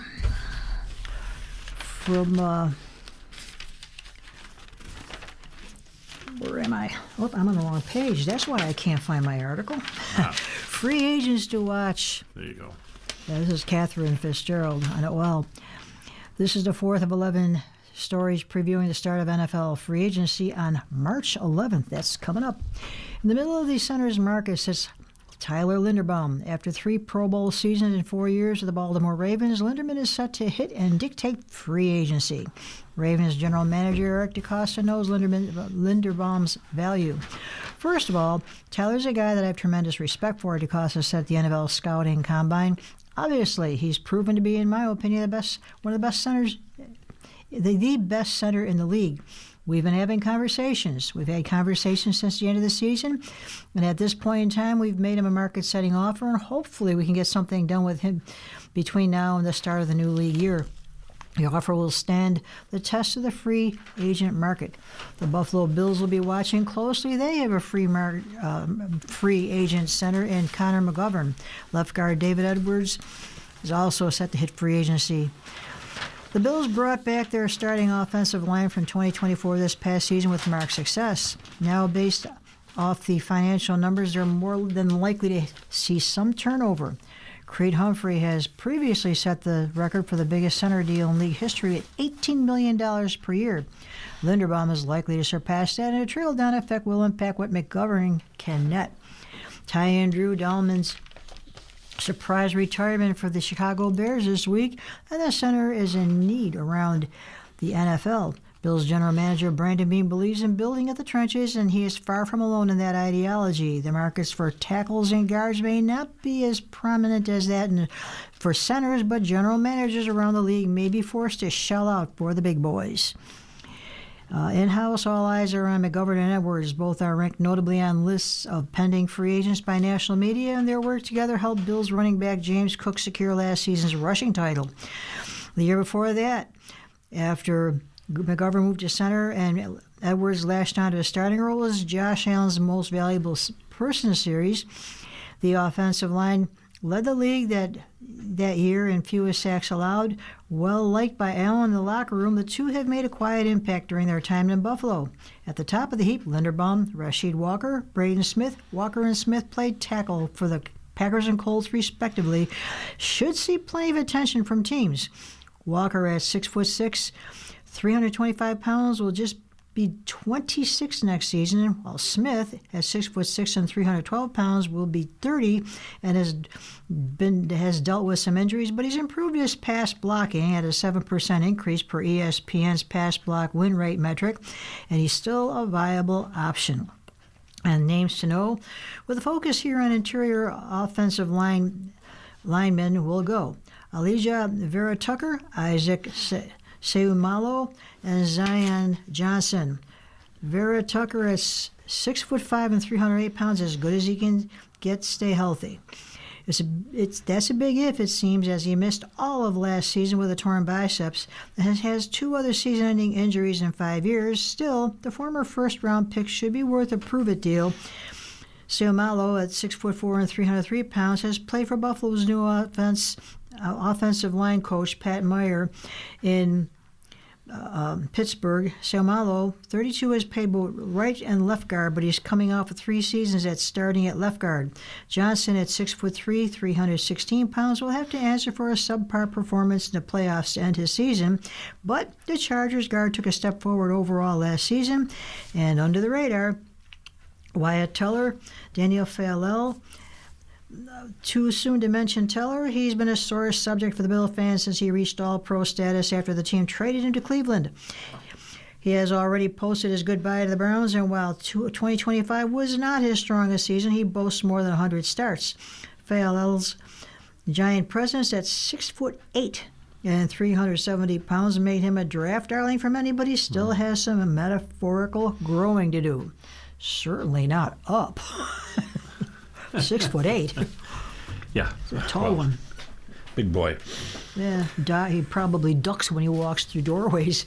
From, where am I? Oh, I'm on the wrong page. That's why I can't find my article. Free agents to watch. There you go. Yeah, this is Catherine Fitzgerald on it. Well, this is the fourth of 11 stories previewing the start of NFL free agency on March 11th. That's coming up. In the middle of the center's market sits Tyler Linderbaum. After 3 Pro Bowl seasons in 4 years with the Baltimore Ravens, Linderman is set to hit and dictate free agency. Ravens general manager Eric DeCosta knows Linderbaum's value. First of all, Tyler's a guy that I have tremendous respect for, DeCosta said at the NFL Scouting Combine. Obviously, he's proven to be, in my opinion, one of the best centers, the best center in the league. We've been having conversations. We've had conversations since the end of the season, and at this point in time, we've made him a market-setting offer, and hopefully we can get something done with him between now and the start of the new league year. The offer will stand the test of the free agent market. The Buffalo Bills will be watching closely. They have a free agent center in Connor McGovern. Left guard David Edwards is also set to hit free agency. The Bills brought back their starting offensive line from 2024 this past season with marked success. Now, based off the financial numbers, they're more than likely to see some turnover. Creed Humphrey has previously set the record for the biggest center deal in league history at $18 million per year. Linderbaum is likely to surpass that, and a trickle-down effect will impact what McGovern can net. Ty Andrew Dahlman's surprise retirement for the Chicago Bears this week, and the center is in need around the NFL. Bills general manager Brandon Beane believes in building at the trenches, and he is far from alone in that ideology. The markets for tackles and guards may not be as prominent as that for centers, but general managers around the league may be forced to shell out for the big boys. In-house, all eyes are on McGovern and Edwards. Both are ranked notably on lists of pending free agents by national media, and their work together helped Bills running back James Cook secure last season's rushing title. The year before that, after McGovern moved to center and Edwards latched onto a starting role as Josh Allen's most valuable person series, the offensive line led the league that year in fewest sacks allowed. Well liked by Allen in the locker room, the two have made a quiet impact during their time in Buffalo. At the top of the heap, Linderbaum, Rasheed Walker, Braden Smith. Walker and Smith played tackle for the Packers and Colts respectively. Should see plenty of attention from teams. Walker at 6'6", 325 pounds, will just be 26 next season, while Smith at 6'6" and 312 pounds will be 30 and has dealt with some injuries, but he's improved his pass blocking at a 7% increase per ESPN's pass block win rate metric, and he's still a viable option. And names to know, with a focus here on interior offensive linemen, will go Elijah Vera Tucker, Isaac Seumalo, and Zion Johnson. Vera Tucker is 6'5" and 308 pounds, as good as he can get, stay healthy. That's a big if, it seems, as he missed all of last season with a torn biceps and has 2 other season-ending injuries in 5 years. Still, the former first-round pick should be worth a prove-it deal. Seumalo, at 6'4" and 303 pounds, has played for Buffalo's new offensive line coach, Pat Meyer, in Pittsburgh. Seumalo, 32, has played both right and left guard, but he's coming off of 3 seasons at starting at left guard. Johnson, at 6'3", 316 pounds, will have to answer for a subpar performance in the playoffs to end his season, but the Chargers guard took a step forward overall last season. And under the radar, Wyatt Teller, Daniel Fairlell. Too soon to mention Teller. He's been a sore subject for the Bill fans since he reached All-Pro status after the team traded him to Cleveland. He has already posted his goodbye to the Browns, and while 2025 was not his strongest season, he boasts more than 100 starts. Fairlell's giant presence at 6'8" and 370 pounds made him a draft darling for many, but he still has some metaphorical growing to do. Certainly not up. 6'8". Yeah. It's a tall one. Big boy. Yeah, he probably ducks when he walks through doorways.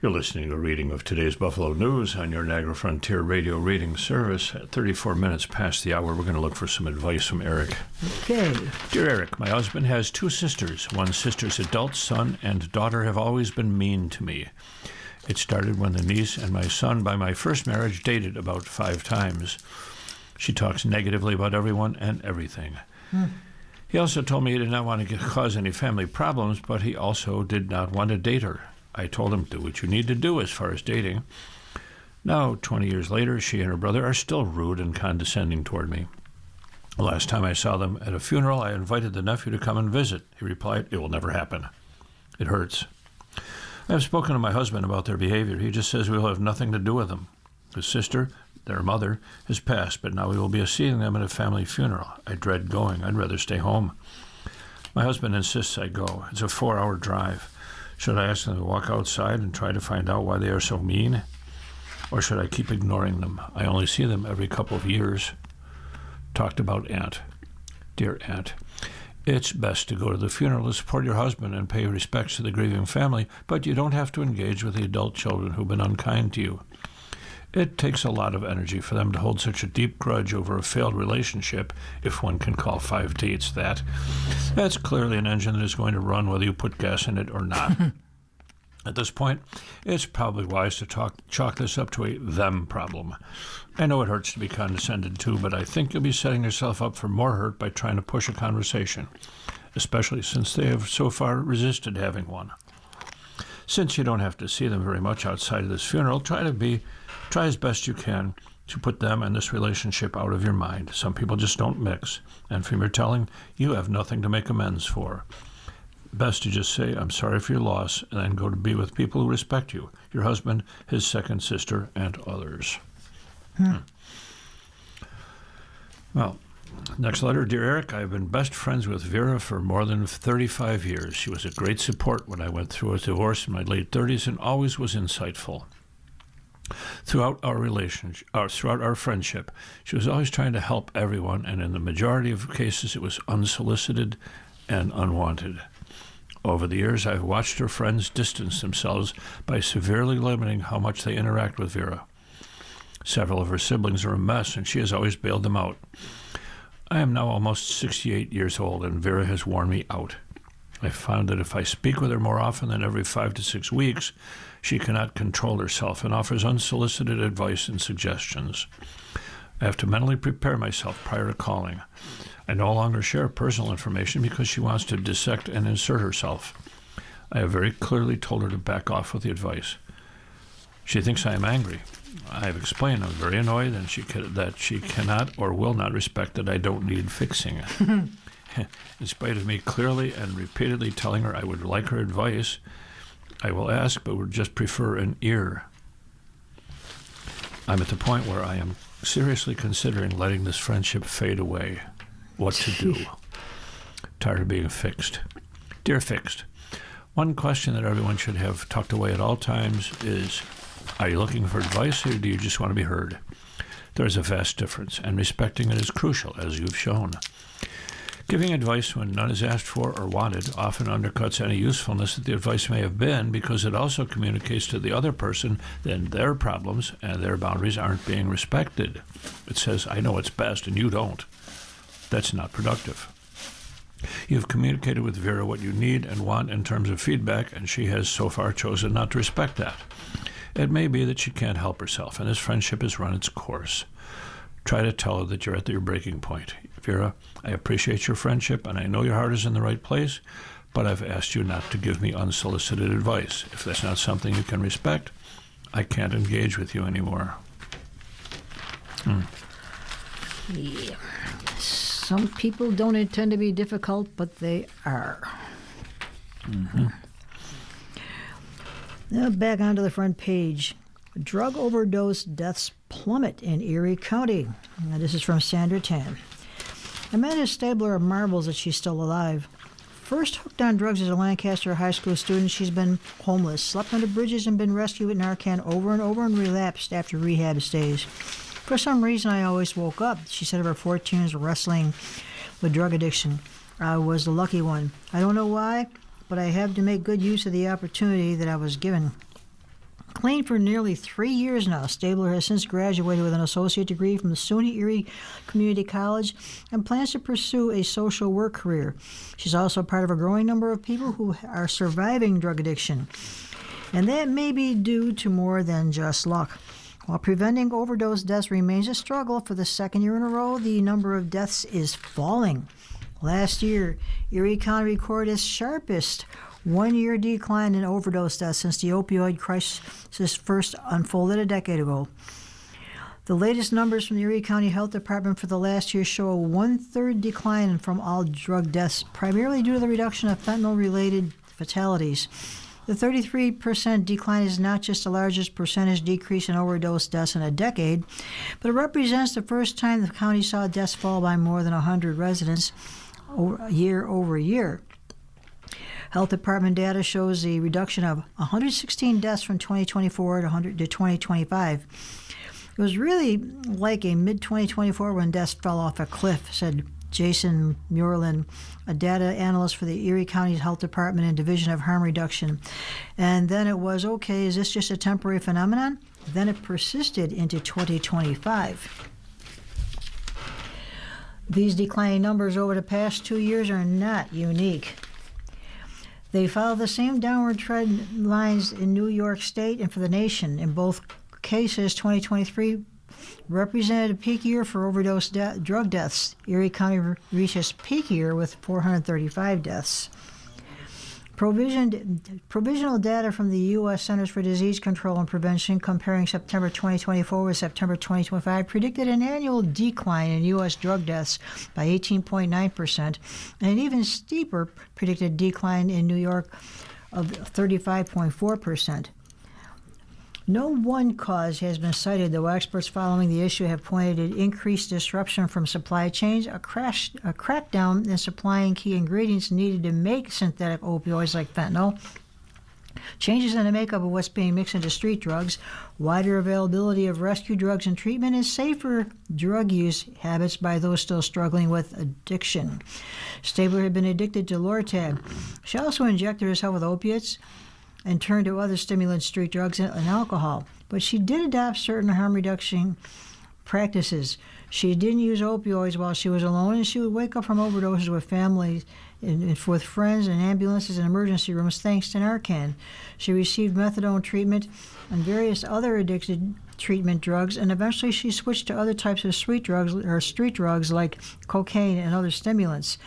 You're listening to a reading of today's Buffalo News on your Niagara Frontier Radio reading service. At 34 minutes past the hour, we're going to look for some advice from Eric. Okay. Dear Eric, my husband has 2 sisters. One sister's adult son and daughter have always been mean to me. It started when the niece and my son, by my first marriage, dated about 5 times. She talks negatively about everyone and everything. He also told me he did not want to cause any family problems, but he also did not want to date her. I told him, do what you need to do as far as dating. Now, 20 years later, she and her brother are still rude and condescending toward me. The last time I saw them at a funeral, I invited the nephew to come and visit. He replied, it will never happen. It hurts. I have spoken to my husband about their behavior. He just says we will have nothing to do with them. His sister, their mother, has passed, but now we will be seeing them at a family funeral. I dread going. I'd rather stay home. My husband insists I go. It's a 4-hour drive. Should I ask them to walk outside and try to find out why they are so mean? Or should I keep ignoring them? I only see them every couple of years. Talked about Aunt. Dear Aunt, it's best to go to the funeral to support your husband and pay respects to the grieving family, but you don't have to engage with the adult children who've been unkind to you. It takes a lot of energy for them to hold such a deep grudge over a failed relationship, if one can call 5 dates that. That's clearly an engine that is going to run whether you put gas in it or not. At this point, it's probably wise to chalk this up to a them problem. I know it hurts to be condescended to, but I think you'll be setting yourself up for more hurt by trying to push a conversation, especially since they have so far resisted having one. Since you don't have to see them very much outside of this funeral, try as best you can to put them and this relationship out of your mind. Some people just don't mix, and from your telling, you have nothing to make amends for. Best to just say, I'm sorry for your loss, and then go to be with people who respect you, your husband, his second sister, and others. Well, next letter. Dear Eric, I've been best friends with Vera for more than 35 years. She was a great support when I went through a divorce in my late 30s and always was insightful. Throughout our friendship, she was always trying to help everyone, and in the majority of cases, it was unsolicited and unwanted. Over the years, I've watched her friends distance themselves by severely limiting how much they interact with Vera. Several of her siblings are a mess, and she has always bailed them out. I am now almost 68 years old, and Vera has worn me out. I found that if I speak with her more often than every 5 to 6 weeks, she cannot control herself and offers unsolicited advice and suggestions. I have to mentally prepare myself prior to calling. I no longer share personal information because she wants to dissect and insert herself. I have very clearly told her to back off with the advice. She thinks I am angry. I have explained I'm very annoyed and that she cannot or will not respect that I don't need fixing. In spite of me clearly and repeatedly telling her I would like her advice, I will ask but would just prefer an ear. I'm at the point where I am seriously considering letting this friendship fade away. What to do? Tired of being fixed. Dear Fixed, one question that everyone should have tucked away at all times is, are you looking for advice or do you just want to be heard? There is a vast difference, and respecting it is crucial, as you've shown. Giving advice when none is asked for or wanted often undercuts any usefulness that the advice may have been, because it also communicates to the other person that their problems and their boundaries aren't being respected. It says, I know what's best and you don't. That's not productive. You've communicated with Vera what you need and want in terms of feedback, and she has so far chosen not to respect that. It may be that she can't help herself, and this friendship has run its course. Try to tell her that you're at your breaking point. Vera, I appreciate your friendship, and I know your heart is in the right place, but I've asked you not to give me unsolicited advice. If that's not something you can respect, I can't engage with you anymore. Yeah. Some people don't intend to be difficult, but they are. Now back onto the front page. Drug overdose deaths plummet in Erie County. Now, this is from Sandra Tan. Amanda Stabler marvels that she's still alive. First hooked on drugs as a Lancaster high school student, she's been homeless, slept under bridges, and been rescued with Narcan over and over and relapsed after rehab stays. For some reason, I always woke up, she said of her 14 wrestling with drug addiction. I was the lucky one. I don't know why, but I had to make good use of the opportunity that I was given. Clean for nearly 3 years now, Stabler has since graduated with an associate degree from the SUNY Erie Community College and plans to pursue a social work career. She's also part of a growing number of people who are surviving drug addiction, and that may be due to more than just luck. While preventing overdose deaths remains a struggle, for the second year in a row, the number of deaths is falling. Last year, Erie County recorded its sharpest one-year decline in overdose deaths since the opioid crisis first unfolded a decade ago. The latest numbers from the Erie County Health Department for the last year show a one-third decline from all drug deaths, primarily due to the reduction of fentanyl-related fatalities. The 33% decline is not just the largest percentage decrease in overdose deaths in a decade, but it represents the first time the county saw deaths fall by more than 100 residents year over year. Health Department data shows a reduction of 116 deaths from 2024 to 2025. It was really like a mid-2024 when deaths fell off a cliff, said Jason Muirlin, a data analyst for the Erie County Health Department and Division of Harm Reduction. And then it was, okay, is this just a temporary phenomenon? Then it persisted into 2025. These declining numbers over the past 2 years are not unique. They follow the same downward trend lines in New York State and for the nation. In both cases, 2023 represented a peak year for overdose drug deaths. Erie County reached its peak year with 435 deaths. Provisional data from the U.S. Centers for Disease Control and Prevention comparing September 2024 with September 2025 predicted an annual decline in U.S. drug deaths by 18.9%, and an even steeper predicted decline in New York of 35.4%. No one cause has been cited, though experts following the issue have pointed to increased disruption from supply chains, a crackdown in supplying key ingredients needed to make synthetic opioids like fentanyl, changes in the makeup of what's being mixed into street drugs, wider availability of rescue drugs and treatment, and safer drug use habits by those still struggling with addiction. Stabler had been addicted to Lortab. She also injected herself with opiates and turned to other stimulants, street drugs, and alcohol. But she did adopt certain harm reduction practices. She didn't use opioids while she was alone, and she would wake up from overdoses with families, and with friends and ambulances and emergency rooms thanks to Narcan. She received methadone treatment and various other addicted treatment drugs, and eventually she switched to other types of street drugs like cocaine and other stimulants.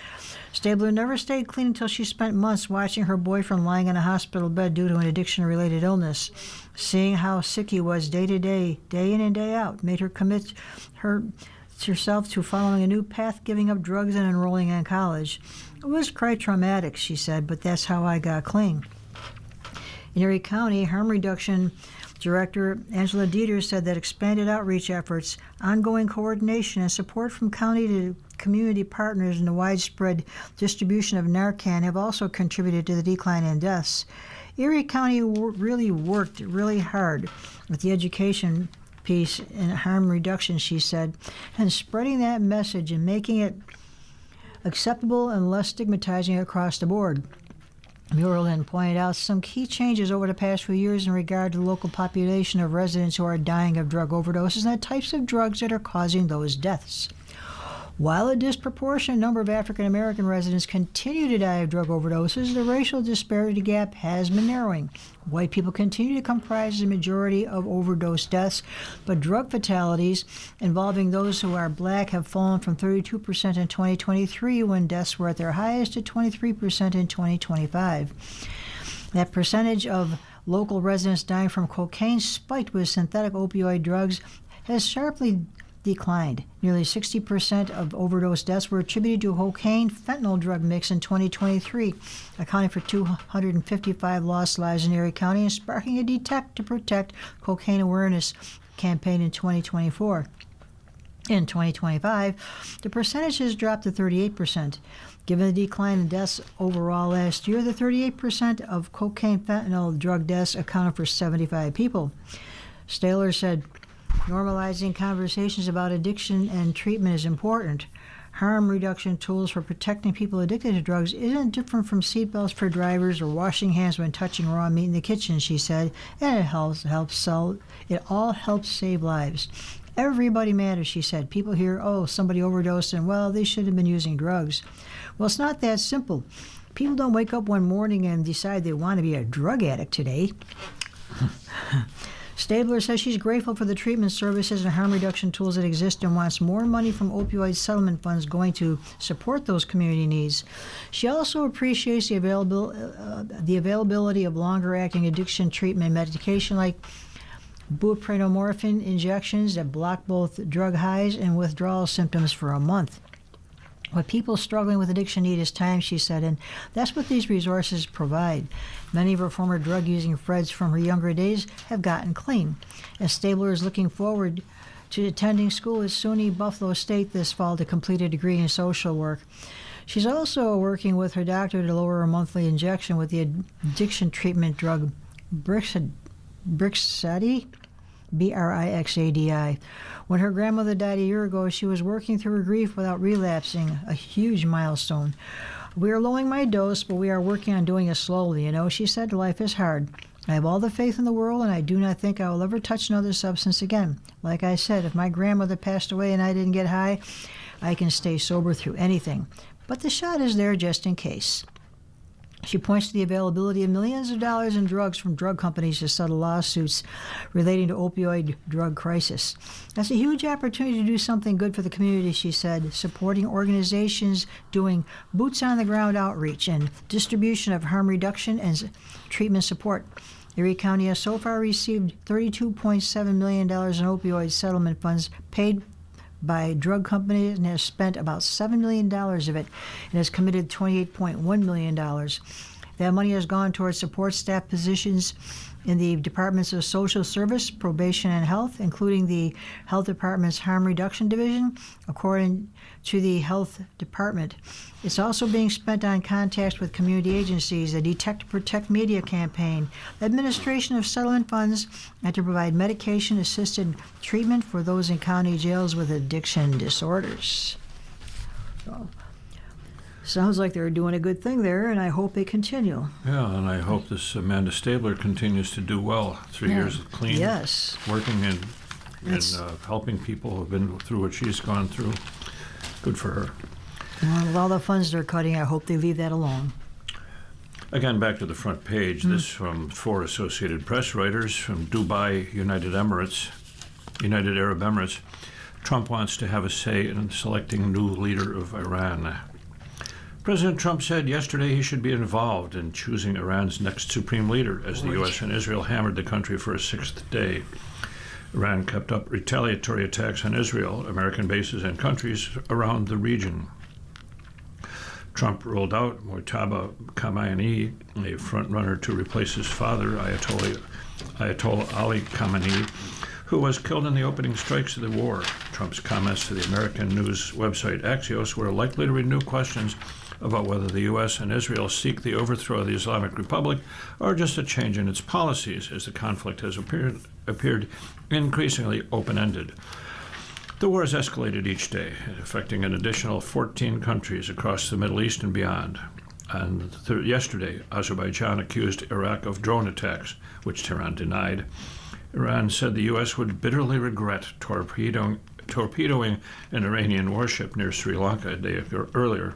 Stabler never stayed clean until she spent months watching her boyfriend lying in a hospital bed due to an addiction-related illness. Seeing how sick he was day to day, day in and day out, made her commit herself to following a new path, giving up drugs and enrolling in college. It was quite traumatic, she said, but that's how I got clean. In Erie County, Harm Reduction Director Angela Dieter said that expanded outreach efforts, ongoing coordination, and support from county to community partners and the widespread distribution of Narcan have also contributed to the decline in deaths. Erie County really worked really hard with the education piece in harm reduction, she said, and spreading that message and making it acceptable and less stigmatizing across the board. Muirlin pointed out some key changes over the past few years in regard to the local population of residents who are dying of drug overdoses and the types of drugs that are causing those deaths. While a disproportionate number of African American residents continue to die of drug overdoses, the racial disparity gap has been narrowing. White people continue to comprise the majority of overdose deaths, but drug fatalities involving those who are black have fallen from 32% in 2023, when deaths were at their highest, to 23% in 2025. That percentage of local residents dying from cocaine spiked with synthetic opioid drugs has sharply declined. Nearly 60% of overdose deaths were attributed to cocaine-fentanyl drug mix in 2023, accounting for 255 lost lives in Erie County and sparking a Detect to Protect cocaine awareness campaign in 2024. In 2025, the percentage has dropped to 38%. Given the decline in deaths overall last year, the 38% of cocaine-fentanyl drug deaths accounted for 75 people. Stahler said, normalizing conversations about addiction and treatment is important. Harm reduction tools for protecting people addicted to drugs isn't different from seatbelts for drivers or washing hands when touching raw meat in the kitchen, she said, and it all helps save lives. Everybody matters, she said. People hear, oh, somebody overdosed and, well, they should have been using drugs. Well, it's not that simple. People don't wake up one morning and decide they want to be a drug addict today. Stahler says she's grateful for the treatment services and harm reduction tools that exist and wants more money from opioid settlement funds going to support those community needs. She also appreciates the availability of longer-acting addiction treatment medication like buprenorphine injections that block both drug highs and withdrawal symptoms for a month. What people struggling with addiction need is time, she said, and that's what these resources provide. Many of her former drug-using friends from her younger days have gotten clean. And Stahler is looking forward to attending school at SUNY Buffalo State this fall to complete a degree in social work. She's also working with her doctor to lower her monthly injection with the addiction treatment drug Brixadi, Brixadi. When her grandmother died a year ago, she was working through her grief without relapsing, a huge milestone. We are lowering my dose, but we are working on doing it slowly. She said, life is hard. I have all the faith in the world, and I do not think I will ever touch another substance again. Like I said, if my grandmother passed away and I didn't get high, I can stay sober through anything. But the shot is there just in case. She points to the availability of millions of dollars in drugs from drug companies to settle lawsuits relating to opioid drug crisis. That's a huge opportunity to do something good for the community, she said, supporting organizations doing boots-on-the-ground outreach and distribution of harm reduction and treatment support. Erie County has so far received $32.7 million in opioid settlement funds paid by drug companies and has spent about $7 million of it and has committed $28.1 million. That money has gone towards support staff positions in the Departments of Social Service, Probation, and Health, including the Health Department's Harm Reduction Division, according to the Health Department. It's also being spent on contacts with community agencies, a Detect to Protect media campaign, administration of settlement funds, and to provide medication-assisted treatment for those in county jails with addiction disorders. So, sounds like they're doing a good thing there, and I hope they continue. Yeah, and I hope this Amanda Stahler continues to do well. 3 years of clean, yes, working and helping people who have been through what she's gone through. Good for her. Well, with all the funds they're cutting, I hope they leave that alone. Again, back to the front page. This from 4 Associated Press writers from Dubai, United Arab Emirates. Trump wants to have a say in selecting new leader of Iran. President Trump said yesterday he should be involved in choosing Iran's next supreme leader as the U.S. and Israel hammered the country for a 6th day. Iran kept up retaliatory attacks on Israel, American bases, and countries around the region. Trump ruled out Mojtaba Khamenei, a front-runner to replace his father, Ayatollah Ali Khamenei, who was killed in the opening strikes of the war. Trump's comments to the American news website Axios were likely to renew questions about whether the U.S. and Israel seek the overthrow of the Islamic Republic or just a change in its policies, as the conflict has appeared increasingly open-ended. The war has escalated each day, affecting an additional 14 countries across the Middle East and beyond. And yesterday, Azerbaijan accused Iraq of drone attacks, which Tehran denied. Iran said the U.S. would bitterly regret torpedoing torpedoing an Iranian warship near Sri Lanka a day earlier.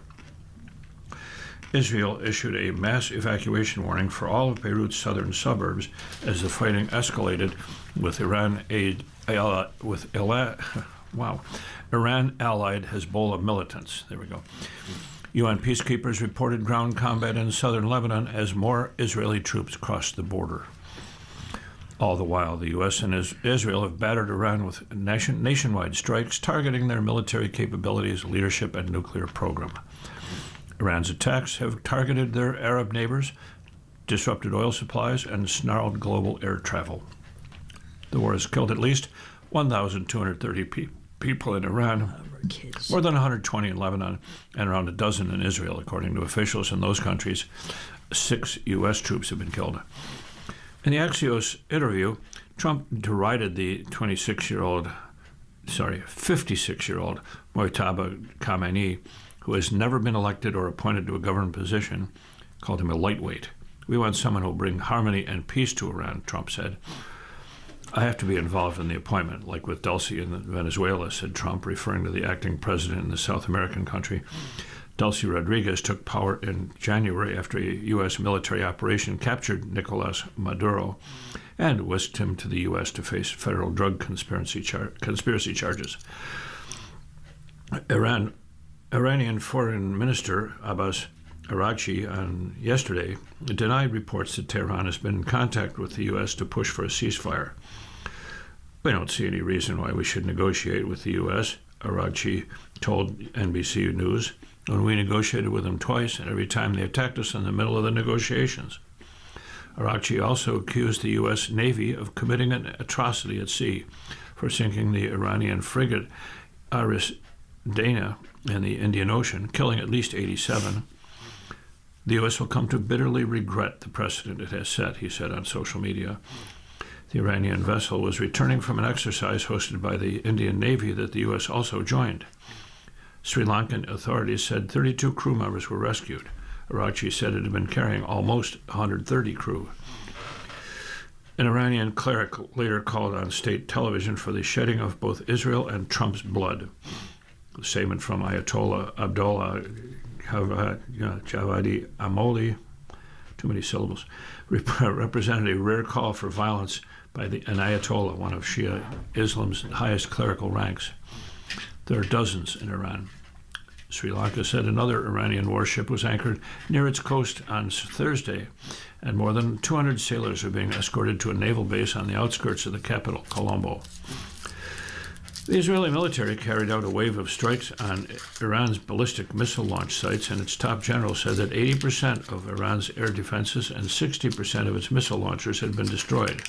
Israel issued a mass evacuation warning for all of Beirut's southern suburbs as the fighting escalated with Iran-allied Hezbollah militants. There we go. UN peacekeepers reported ground combat in southern Lebanon as more Israeli troops crossed the border. All the while, the U.S. and Israel have battered Iran with nationwide strikes targeting their military capabilities, leadership, and nuclear program. Iran's attacks have targeted their Arab neighbors, disrupted oil supplies, and snarled global air travel. The war has killed at least 1,230 people in Iran, more than 120 in Lebanon, and around a dozen in Israel, according to officials in those countries. 6 U.S. troops have been killed. In the Axios interview, Trump derided the 56-year-old Mojtaba Khamenei, who has never been elected or appointed to a government position, called him a lightweight. We want someone who will bring harmony and peace to Iran, Trump said. I have to be involved in the appointment, like with Dulce in Venezuela, said Trump, referring to the acting president in the South American country. Dulce Rodriguez took power in January after a U.S. military operation captured Nicolas Maduro and whisked him to the U.S. to face federal drug conspiracy charges. Iranian Foreign Minister Abbas Araghchi on yesterday denied reports that Tehran has been in contact with the U.S. to push for a ceasefire. We don't see any reason why we should negotiate with the U.S., Araghchi told NBC News, when we negotiated with them twice, and every time they attacked us in the middle of the negotiations. Araghchi also accused the U.S. Navy of committing an atrocity at sea for sinking the Iranian frigate Aris Dana in the Indian Ocean, killing at least 87. The U.S. will come to bitterly regret the precedent it has set, he said on social media. The Iranian vessel was returning from an exercise hosted by the Indian Navy that the U.S. also joined. Sri Lankan authorities said 32 crew members were rescued. Araghchi said it had been carrying almost 130 crew. An Iranian cleric later called on state television for the shedding of both Israel and Trump's blood. The statement from Ayatollah Abdullah Javadi Amoli, too many syllables, represented a rare call for violence by an Ayatollah, one of Shia Islam's highest clerical ranks. There are dozens in Iran. Sri Lanka said another Iranian warship was anchored near its coast on Thursday, and more than 200 sailors are being escorted to a naval base on the outskirts of the capital, Colombo. The Israeli military carried out a wave of strikes on Iran's ballistic missile launch sites, and its top general said that 80% of Iran's air defenses and 60% of its missile launchers had been destroyed.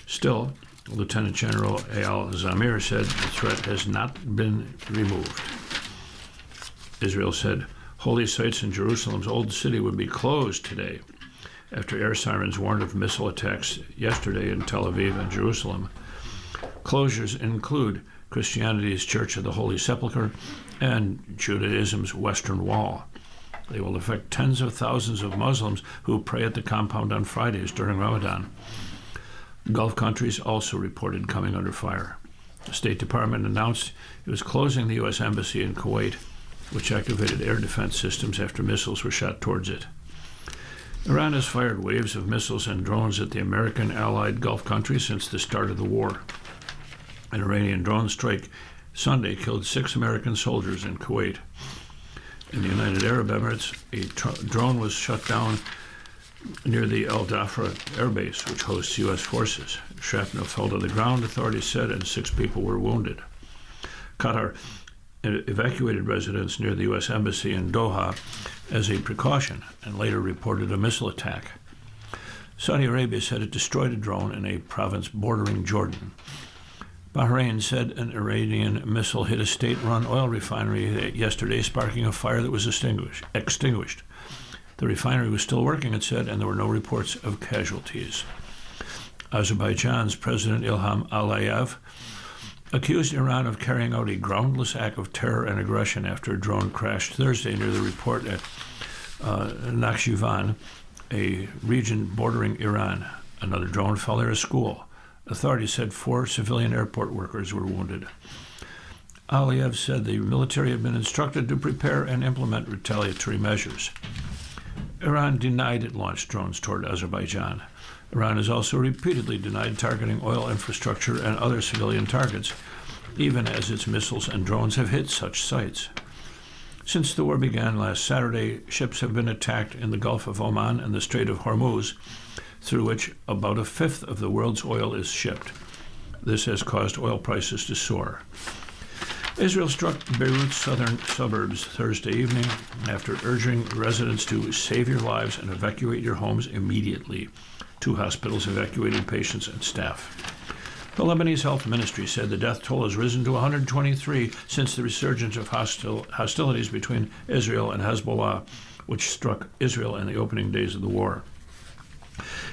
Still, Lieutenant General Eyal Zamir said the threat has not been removed. Israel said holy sites in Jerusalem's Old City would be closed today after air sirens warned of missile attacks yesterday in Tel Aviv and Jerusalem. Closures include Christianity's Church of the Holy Sepulchre and Judaism's Western Wall. They will affect tens of thousands of Muslims who pray at the compound on Fridays during Ramadan. Gulf countries also reported coming under fire. The State Department announced it was closing the U.S. Embassy in Kuwait, which activated air defense systems after missiles were shot towards it. Iran has fired waves of missiles and drones at the American allied Gulf countries since the start of the war. An Iranian drone strike Sunday killed 6 American soldiers in Kuwait. In the United Arab Emirates, a drone was shot down near the El Dhafra air base, which hosts U.S. forces. Shrapnel fell to the ground, authorities said, and 6 people were wounded. Qatar evacuated residents near the U.S. Embassy in Doha as a precaution and later reported a missile attack. Saudi Arabia said it destroyed a drone in a province bordering Jordan. Bahrain said an Iranian missile hit a state-run oil refinery yesterday, sparking a fire that was extinguished. The refinery was still working, it said, and there were no reports of casualties. Azerbaijan's President Ilham Aliyev accused Iran of carrying out a groundless act of terror and aggression after a drone crashed Thursday near the report at Nakhchivan, a region bordering Iran. Another drone fell near a school. Authorities said 4 civilian airport workers were wounded. Aliyev said the military had been instructed to prepare and implement retaliatory measures. Iran denied it launched drones toward Azerbaijan. Iran has also repeatedly denied targeting oil infrastructure and other civilian targets, even as its missiles and drones have hit such sites. Since the war began last Saturday, ships have been attacked in the Gulf of Oman and the Strait of Hormuz, through which about a fifth of the world's oil is shipped. This has caused oil prices to soar. Israel struck Beirut's southern suburbs Thursday evening after urging residents to save your lives and evacuate your homes immediately. 2 hospitals evacuated patients and staff. The Lebanese Health Ministry said the death toll has risen to 123 since the resurgence of hostilities between Israel and Hezbollah, which struck Israel in the opening days of the war.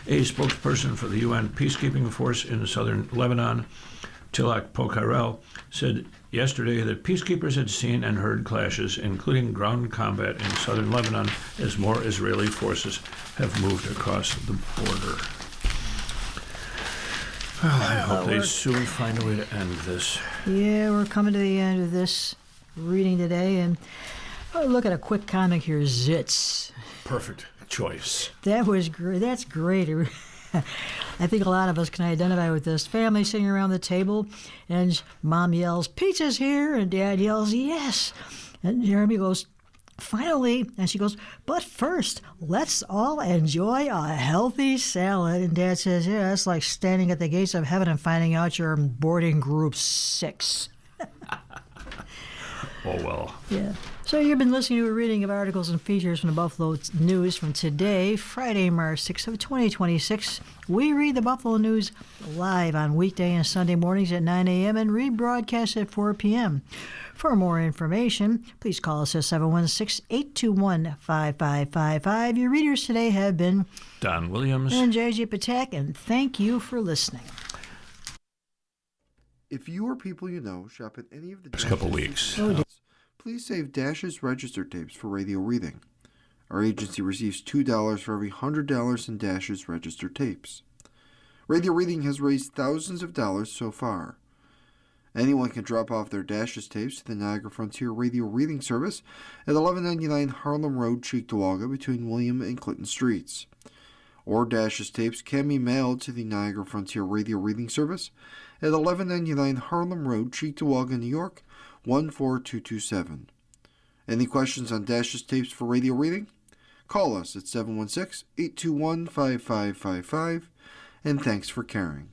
A spokesperson for the UN peacekeeping force in southern Lebanon, Tilak Pokarel, said yesterday that peacekeepers had seen and heard clashes, including ground combat in southern Lebanon, as more Israeli forces have moved across the border. Well, I hope they soon find a way to end this. Yeah, we're coming to the end of this reading today, and look at a quick comic here, Zits. Perfect choice. That was great. That's great. I think a lot of us can identify with this. Family sitting around the table, and Mom yells, "Pizza's here," and Dad yells, "Yes." And Jeremy goes, "Finally," and she goes, "But first, let's all enjoy a healthy salad." And Dad says, "Yeah, it's like standing at the gates of heaven and finding out you're in boarding group 6. Oh, well. Yeah. So you've been listening to a reading of articles and features from the Buffalo News from today, Friday, March 6th of 2026. We read the Buffalo News live on weekday and Sunday mornings at 9 a.m. and rebroadcast at 4 p.m. For more information, please call us at 716-821-5555. Your readers today have been Don Williams and J.J. Patek, and thank you for listening. If you or people you know shop at any of the next couple weeks. Please save Dash's register tapes for radio reading. Our agency receives $2 for every $100 in Dash's register tapes. Radio reading has raised thousands of dollars so far. Anyone can drop off their Dash's tapes to the Niagara Frontier Radio Reading Service at 1199 Harlem Road, Cheektowaga, between William and Clinton Streets. Or Dash's tapes can be mailed to the Niagara Frontier Radio Reading Service at 1199 Harlem Road, Cheektowaga, New York, 14227. Any questions on Dash's tapes for radio reading? Call us at 716-821-5555, and thanks for caring.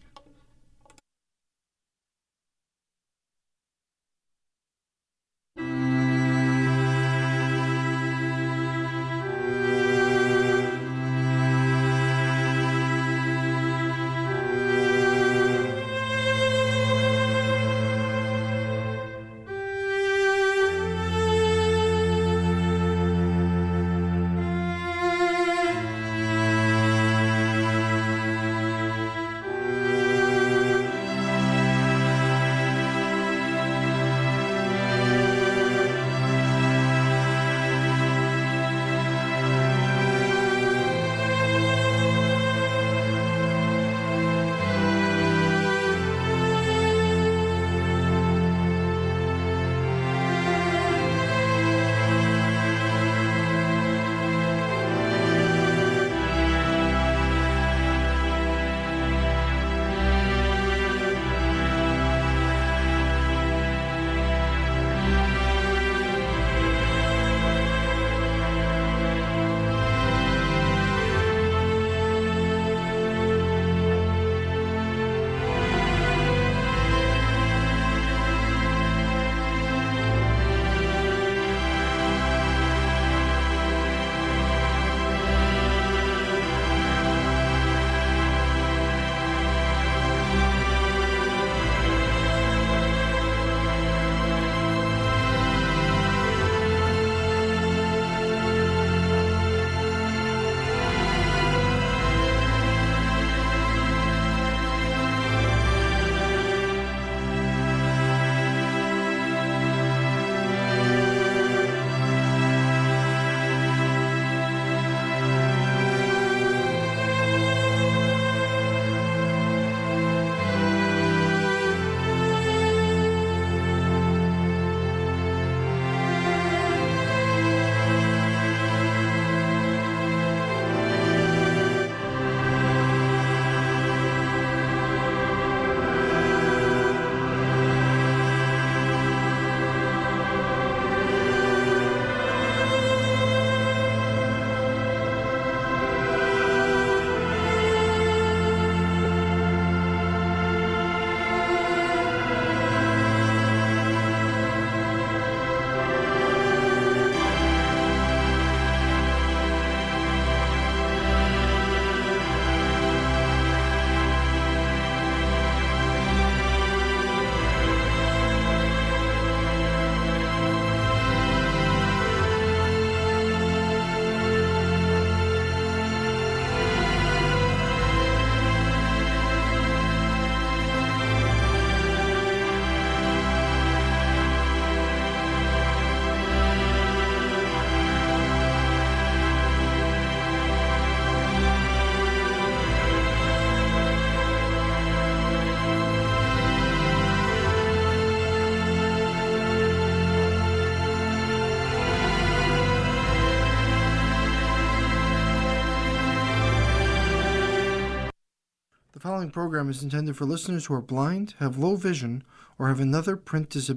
following program is intended for listeners who are blind, have low vision, or have another print disability.